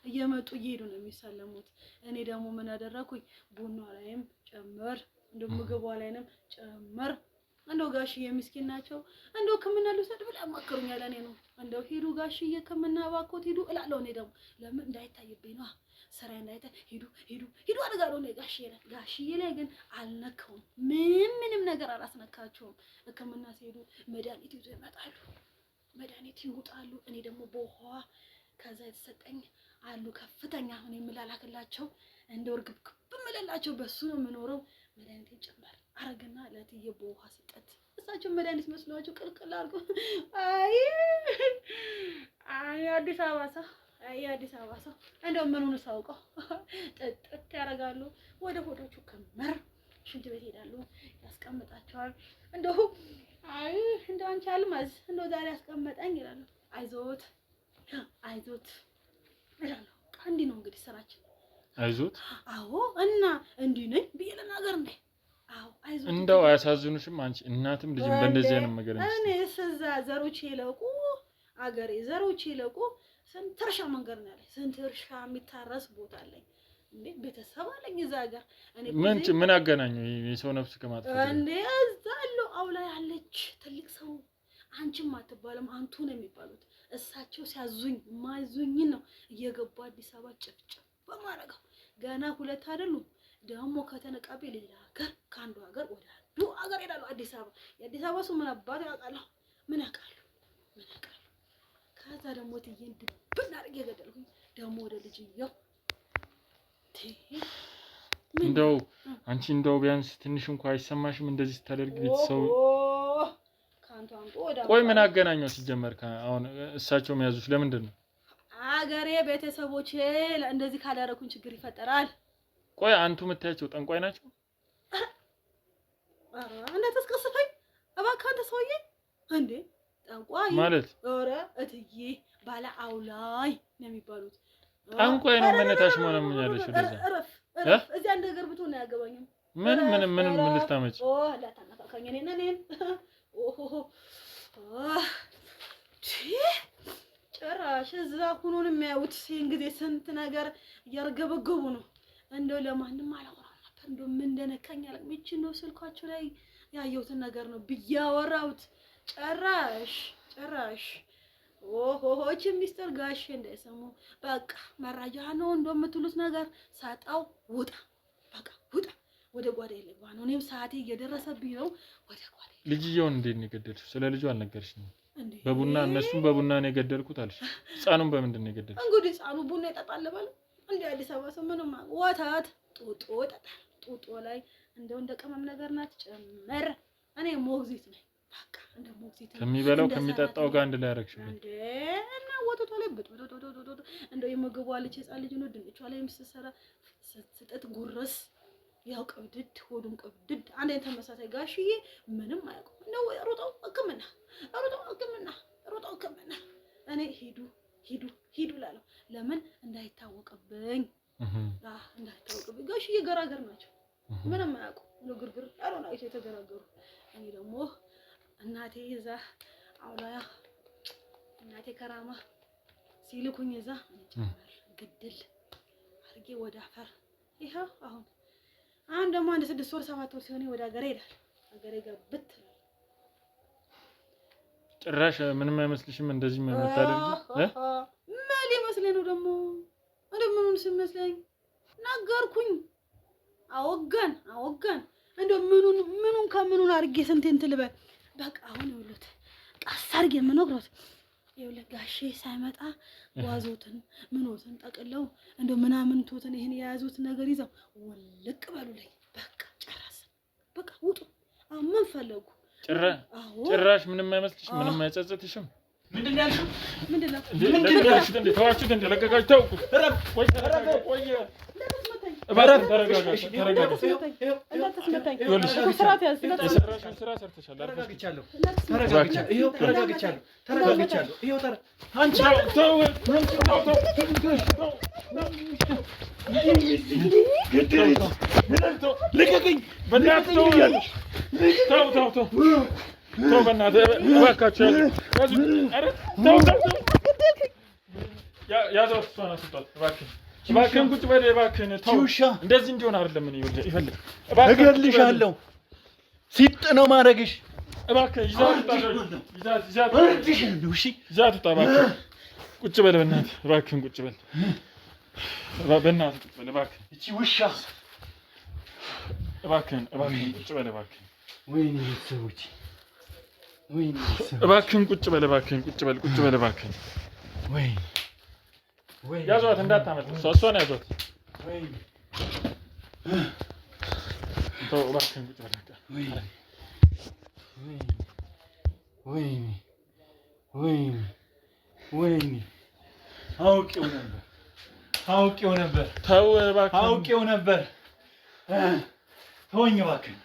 እየመጡ እየሄዱ ነው የሚሳለሙት። እኔ ደግሞ ምን አደረኩኝ? ቡናዋ ላይም ጨመር እንደው ምግቧ ላይንም ጨመር እንደው ጋሽዬ ምስኪን ናቸው እንደው ሕክምና ልውሰድ ብላ አማክሩኛል። እኔ ነው እንደው ሂዱ ጋሽዬ ሕክምና እባክዎት ሂዱ እላለሁ። እኔ ደግሞ ለምን እንዳይታይብኝ ነው ስራ እንዳይታይ ሂዱ አድርጋለሁ። ነው ጋሽዬ ላይ ግን አልነካውም። ምንም ነገር አላስነካቸውም። ሕክምና ሲሄዱ መድኃኒት ይዘው ይመጣሉ፣ መድኃኒት ይውጣሉ። እኔ ደግሞ በውሃ ከዛ የተሰጠኝ አሉ ከፍተኛ አሁን የምላላክላቸው እንደው እርግብግብ እምልላቸው በሱ ነው የምኖረው። መድኃኒቴን ጨመር አረግና ለትዬ በውሃ ስጠት እሳቸው መድኃኒት መስሏቸው ቅልቅል አድርገው አዲስ አበባ ሰው እንደው ምኑን ሳውቀው ጥጥ ያደርጋሉ። ወደ ሆዳቸው ከመር ሽንት ቤት ሄዳሉ፣ ያስቀምጣቸዋል። እንደው አንቺ አልማዝ እንደው ዛሬ ያስቀመጠኝ ይላሉ። አይዞት ይላሉ። እንዲህ ነው እንግዲህ ስራችን። አይዞት አዎ። እና እንዲህ ነኝ ብዬ ልናገር እንዴ? አዎ አይዞት። እንደው አያሳዝኑሽም? አንቺ እናትም ልጅም በእንደዚህ አይነት ነገር እኔ ስዛ ዘሮቼ ይለቁ አገሬ ዘሮቼ ይለቁ ስንት እርሻ መንገድ ነው ያለኝ፣ ስንት እርሻ የሚታረስ ቦታ አለኝ እንዴ፣ ቤተሰብ አለኝ እዛ ሀገር። እኔ ምን አገናኘው የሰው ነፍስ ከማጥፋት እንዴ? እዛ አለው አውላ ያለች ትልቅ ሰው አንቺም አትባልም አንቱ ነው የሚባሉት። እሳቸው ሲያዙኝ ማይዙኝን ነው እየገቡ አዲስ አበባ ጭፍጭፍ በማረጋው። ገና ሁለት አይደሉም ደግሞ ከተነቃቤ ሌላ ሀገር ከአንዱ ሀገር ወደ አንዱ ሀገር ሄዳሉ። አዲስ አበባ የአዲስ አበባ ሰው ምን አባት ያውቃለሁ? ምን ያውቃሉ? ከዛ ደግሞ ትዬን ድብን አድርጌ ገደልኩኝ። ደግሞ ወደ ልጅየው እንደው አንቺ እንደው ቢያንስ ትንሽ እንኳን አይሰማሽም እንደዚህ ስታደርግ? ቤተሰው ቆይ ምን አገናኘው ሲጀመር? አሁን እሳቸው የሚያዙሽ ለምንድን ነው? አገሬ ቤተሰቦቼ እንደዚህ ካላረኩኝ ችግር ይፈጠራል። ቆይ አንቱ የምታያቸው ጠንቋይ ናቸው? እንደ ተስቀስፈኝ እባክህ አንተ ሰውዬ እንዴ! ጠንቋይ ማለት ኧረ እትዬ ባለ አውላይ ነው የሚባሉት። ጠንቋይ ነው መነታሽ ማለት ምን ያለሽ? እረፍ እዚህ አንድ ነገር ብትሆን አያገባኝም። ምን ልታመጪ? ላታነካካኝ እኔን ጭራሽ እዛ ሁኑን የሚያዩት ጊዜ ስንት ነገር እያርገበገቡ ነው። እንደው ለማንም አላወራም ነበር። እንደው ምን እንደነካኝ አላውቅም። እቺ ነው ስልኳቸው ላይ ያየሁትን ነገር ነው ብያወራሁት። ጭራሽ እቺ ሚስተር ጋሼ እንዳይሰሙ በቃ መረጃ ነው እንደምትሉት ነገር ሳጣው ውጣ ወደ ጓዳ ልግባ ነው። እኔም ሰዓቴ እየደረሰብኝ ነው። ወደ ጓዳ ልጅየውን እንዴት ነው የገደልሽው? ስለ ልጁ አልነገርሽኝም? በቡና እነሱም በቡና ነው የገደልኩት አልሽ። ህፃኑን በምንድን ነው የገደልሽው? እንግዲህ ህፃኑ ቡና ይጠጣል በል እንደ አዲስ አበባ ሰው ምንም ወተት ጡጦ ይጠጣል። ጡጦ ላይ እንደው እንደ ቅመም ነገር ናት ጨመር። እኔ ሞግዚት ነኝ በቃ እንደ ሞግዚት ከሚበላው ከሚጠጣው ጋር አንድ ላይ አደረግሽው እንዴ? እና ወተቷ ላይ እንደው የምግቧ ልጅ ህፃን ልጅ ነው ድንቿ ላይ የምትሰራ ስትጠጥ ጉርስ ያው ቅብድድ ሆዱም ቅብድድ አንዴ ተመሳሳይ ጋሽዬ ምንም አያውቁም። እንደው ሮጠው ሕክምና እኔ ሂዱ ላለው ለምን እንዳይታወቅብኝ ጋሽዬ ገራገር ናቸው። ምንም አያውቁ ንግርግር ያለው ነው የተገራገሩ። እኔ ደግሞ እናቴ እዛ አውላያ እናቴ ከራማ ሲልኩኝ እዛ ግድል አርጌ ወደ አፈር ይሄው አሁን ደግሞ 6 ወር 7 ወር ሲሆን ወደ ሀገሬ ሄዳል። ሀገሬ ገብት ጭራሽ ምንም አይመስልሽም እንደዚህ የምታደርጊ ማሊ መስለኝ ነው ደግሞ እንደምን ስመስለኝ ነገርኩኝ። አወጋን እንደው ምኑን ከምኑን አርጌ ስንቴን ትልበል በቃ አሁን ይውሉት ቀስ አርጌ የምነግሮት ይውል ጋሼ ሳይመጣ ዋዞትን ምኖትን ጠቅለው እንደው ምናምን ቶትን ይሄን የያዙት ነገር ይዘው ወልቅ በሉልኝ። በቃ ጨረስ በቃ ውጡ። ምን ፈለጉ? ጭራሽ ምንም አይመስልሽ? ምንም አይጸጽትሽም? ምንድነው ያልሽው? ምንድነው ያልሽው? ተዋችሁት እንደ ለቀቃችሁ ተውኩት። ቆይ እባክህ ተረጋጋ። ስራ ሰርተሻል። ተረጋግቻለሁ። ይኸው አንቺ ተው ልቀቀኝ። በእናትህ ተው በእናትህ እባካችሁ ያዘው። እሷን አስወጣት እባክህን ቁጭ በል እባክህን። ተው እንደዚህ እንዲሆን አይደለም። እኔ ይፈልግ እገልሻለሁ። ሲጥ ነው ማድረግሽ። እባክህ ይዛት ውጣ። እባክህ ቁጭ በል በእናትህ እባክህን ቁጭ በል በእናትህ ቁጭ በል እባክህ። እቺ ውሻ እባክህን ቁጭ በል እባክህን። ወይኔ ቤተሰቦች እባክህን ቁጭ በል እባክህን። ወይኔ ያዟት እንዳታመጥ። እሷን ያዟት። ተው እባክህን ቁጭ በል በቃ። ወይኔ አውቄው ነበር። ተው እባክህን አውቄው ነበር። ተወኝ እባክህን።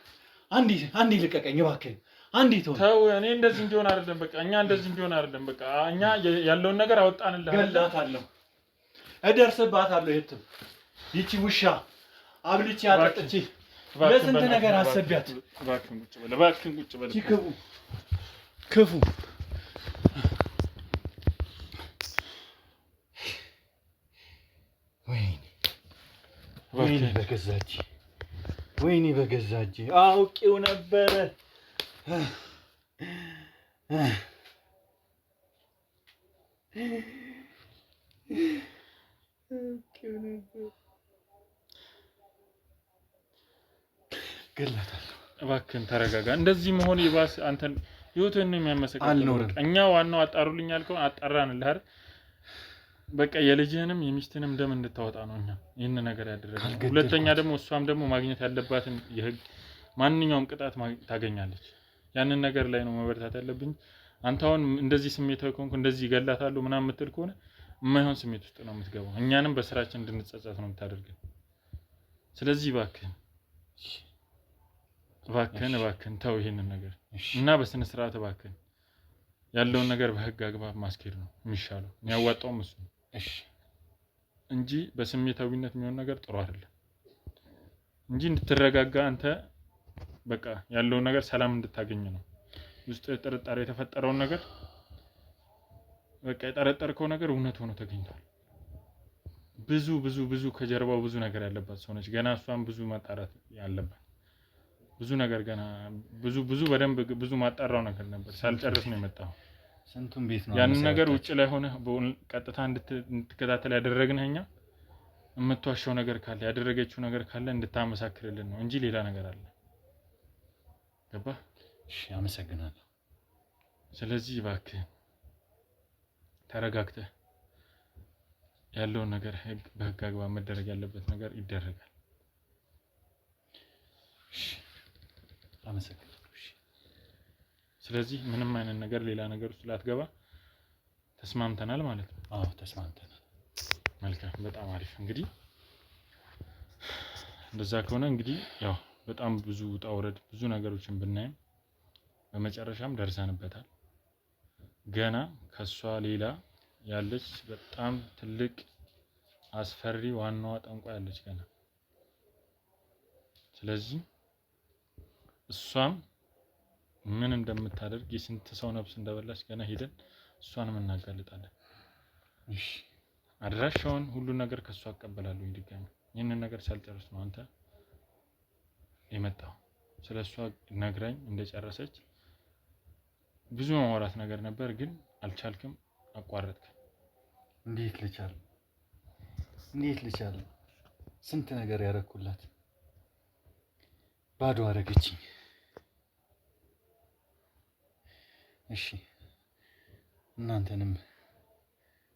አንዴ ልቀቀኝ እባክህን። አንዴ ተው። እኔ እንደዚህ እንዲሆን አይደለም በቃ። እኛ እንደዚህ እንዲሆን አይደለም በቃ። እኛ ያለውን ነገር አወጣንልህ። ገላታለሁ፣ እደርስባታለሁ። የትም ይቺ ውሻ አብልቼ አጠጥቼ ለስንት ነገር አሰቢያት። እባክህን ቁጭ በል። ክፉ ወይኔ በገዛች አውቄው ነበረ። ገላታለሁ። እባክህን ተረጋጋ። እንደዚህ መሆን ይባስ አንተን ህይወትህን ነው የሚያመሰግነው። እኛ ዋናው አጣሩልኝ ያልከው አጣራንልህ አይደል? በቃ የልጅህንም የሚስትህንም ደም እንድታወጣ ነው እኛ ይሄን ነገር ያደረግነው። ሁለተኛ ደግሞ እሷም ደግሞ ማግኘት ያለባትን የህግ ማንኛውም ቅጣት ታገኛለች። ያንን ነገር ላይ ነው መበርታት ያለብኝ። አንተ አሁን እንደዚህ ስሜታዊ ከሆንኩ እንደዚህ ይገላታሉ ምናምን የምትል ከሆነ የማይሆን ስሜት ውስጥ ነው የምትገባው። እኛንም በስራችን እንድንጸጸት ነው የምታደርገን። ስለዚህ እባክህን ተው ይሄንን ነገር እና በስነ ስርዓት እባክህን ያለውን ነገር በህግ አግባብ ማስኬድ ነው የሚሻለው። የሚያዋጣውም እሱ ነው እንጂ በስሜታዊነት የሚሆን ነገር ጥሩ አይደለም። እንጂ እንድትረጋጋ አንተ በቃ ያለውን ነገር ሰላም እንድታገኝ ነው። ውስጥ ጥርጣሬ የተፈጠረውን ነገር በቃ የጠረጠርከው ነገር እውነት ሆኖ ተገኝቷል። ብዙ ከጀርባው ብዙ ነገር ያለባት ሰው ነች። ገና እሷን ብዙ ማጣራት ያለባት ብዙ ነገር ገና ብዙ በደንብ ብዙ ማጣራው ነገር ነበር። ሳልጨርስ ነው የመጣው። ስንቱን ቤት ነው ያንን ነገር ውጭ ላይ ሆነ ቀጥታ እንድትከታተል ያደረግንህ እኛ የምትዋሻው ነገር ካለ ያደረገችው ነገር ካለ እንድታመሳክርልን ነው እንጂ ሌላ ነገር አለ። ገባህ? እሺ አመሰግናለሁ። ስለዚህ እባክህ ተረጋግተህ ያለውን ነገር በህግ አግባብ መደረግ ያለበት ነገር ይደረጋል። እሺ አመሰግናለሁ። እሺ ስለዚህ ምንም አይነት ነገር ሌላ ነገር ውስጥ ላትገባ ተስማምተናል ማለት ነው? አዎ ተስማምተናል። መልካም፣ በጣም አሪፍ። እንግዲህ እንደዛ ከሆነ እንግዲህ ያው በጣም ብዙ ውጣ ውረድ ብዙ ነገሮችን ብናይም በመጨረሻም ደርሰንበታል። ገና ከሷ ሌላ ያለች በጣም ትልቅ አስፈሪ ዋናዋ ጠንቋይ ያለች ገና። ስለዚህ እሷም ምን እንደምታደርግ የስንት ሰው ነፍስ እንደበላች ገና ሄደን እሷንም እናጋልጣለን። እሺ አድራሻውን ሁሉን ነገር ከሷ አቀበላለሁ። ድጋሚ ይህንን ነገር ሳልጨርስ ነው አንተ የመጣው። ስለሷ ነግራኝ እንደጨረሰች ብዙ ማውራት ነገር ነበር፣ ግን አልቻልክም፣ አቋረጥክ። እንዴት ልቻል? ስንት ነገር ያረኩላት ባዶ አረገችኝ። እሺ እናንተንም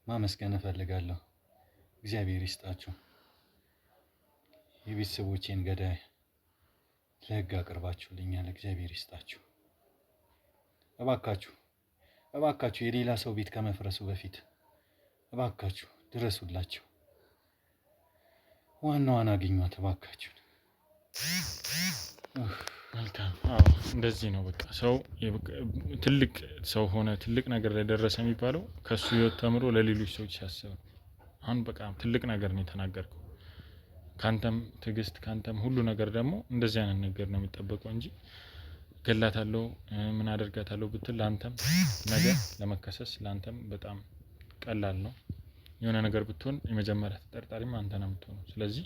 ማመስገን እፈልጋለሁ። እግዚአብሔር ይስጣችሁ። የቤተሰቦቼን ገዳይ ለህግ አቅርባችሁልኛል። እግዚአብሔር ይስጣችሁ። እባካችሁ የሌላ ሰው ቤት ከመፍረሱ በፊት እባካችሁ ድረሱላቸው። ዋናዋን አግኟት እባካችሁ። መልካም። እንደዚህ ነው በቃ ሰው ትልቅ ሰው ሆነ ትልቅ ነገር ላይ ደረሰ የሚባለው ከሱ ህይወት ተምሮ ለሌሎች ሰዎች ሲያስብ። አሁን በቃ ትልቅ ነገር ነው የተናገርከው። ካንተም ትዕግስት ካንተም ሁሉ ነገር ደግሞ እንደዚህ አይነት ነገር ነው የሚጠበቀው እንጂ ገላታለሁ ምን አደርጋታለሁ ብትል ላንተም ነገር ለመከሰስ ላንተም በጣም ቀላል ነው። የሆነ ነገር ብትሆን የመጀመሪያ ተጠርጣሪም አንተ ነው የምትሆነው። ስለዚህ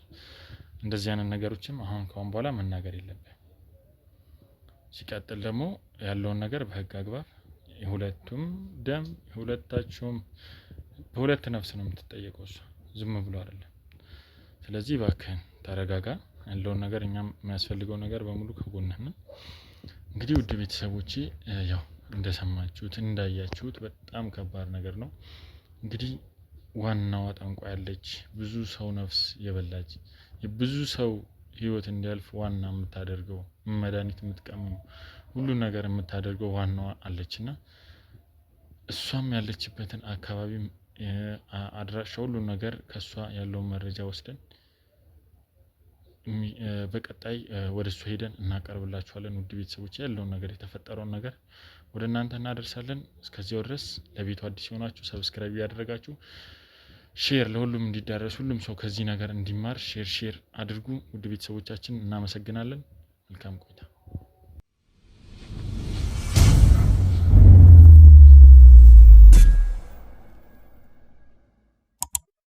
እንደዚህ አይነት ነገሮችም አሁን ካሁን በኋላ መናገር የለብህም። ሲቀጥል ደግሞ ያለውን ነገር በህግ አግባብ የሁለቱም ደም የሁለታችሁም በሁለት ነፍስ ነው የምትጠየቀው፣ እሷ ዝም ብሎ አይደለም። ስለዚህ እባክህን ተረጋጋ። ያለውን ነገር እኛም የሚያስፈልገው ነገር በሙሉ ከጎንህ ነን። እንግዲህ ውድ ቤተሰቦቼ ያው እንደሰማችሁት እንዳያችሁት በጣም ከባድ ነገር ነው። እንግዲህ ዋናዋ ጠንቋ ያለች ብዙ ሰው ነፍስ የበላች የብዙ ሰው ህይወት እንዲያልፍ ዋና የምታደርገው መድኃኒት የምትቀመው ሁሉ ነገር የምታደርገው ዋናዋ አለችና እሷም ያለችበትን አካባቢ አድራሻ ሁሉ ነገር ከሷ ያለውን መረጃ ወስደን በቀጣይ ወደ እሱ ሄደን እናቀርብላችኋለን። ውድ ቤተሰቦች ያለውን ነገር የተፈጠረውን ነገር ወደ እናንተ እናደርሳለን። እስከዚያው ድረስ ለቤቱ አዲስ የሆናችሁ ሰብስክራይብ ያደረጋችሁ ሼር ለሁሉም እንዲዳረስ ሁሉም ሰው ከዚህ ነገር እንዲማር ሼር አድርጉ። ውድ ቤተሰቦቻችን እናመሰግናለን። መልካም ቆይታ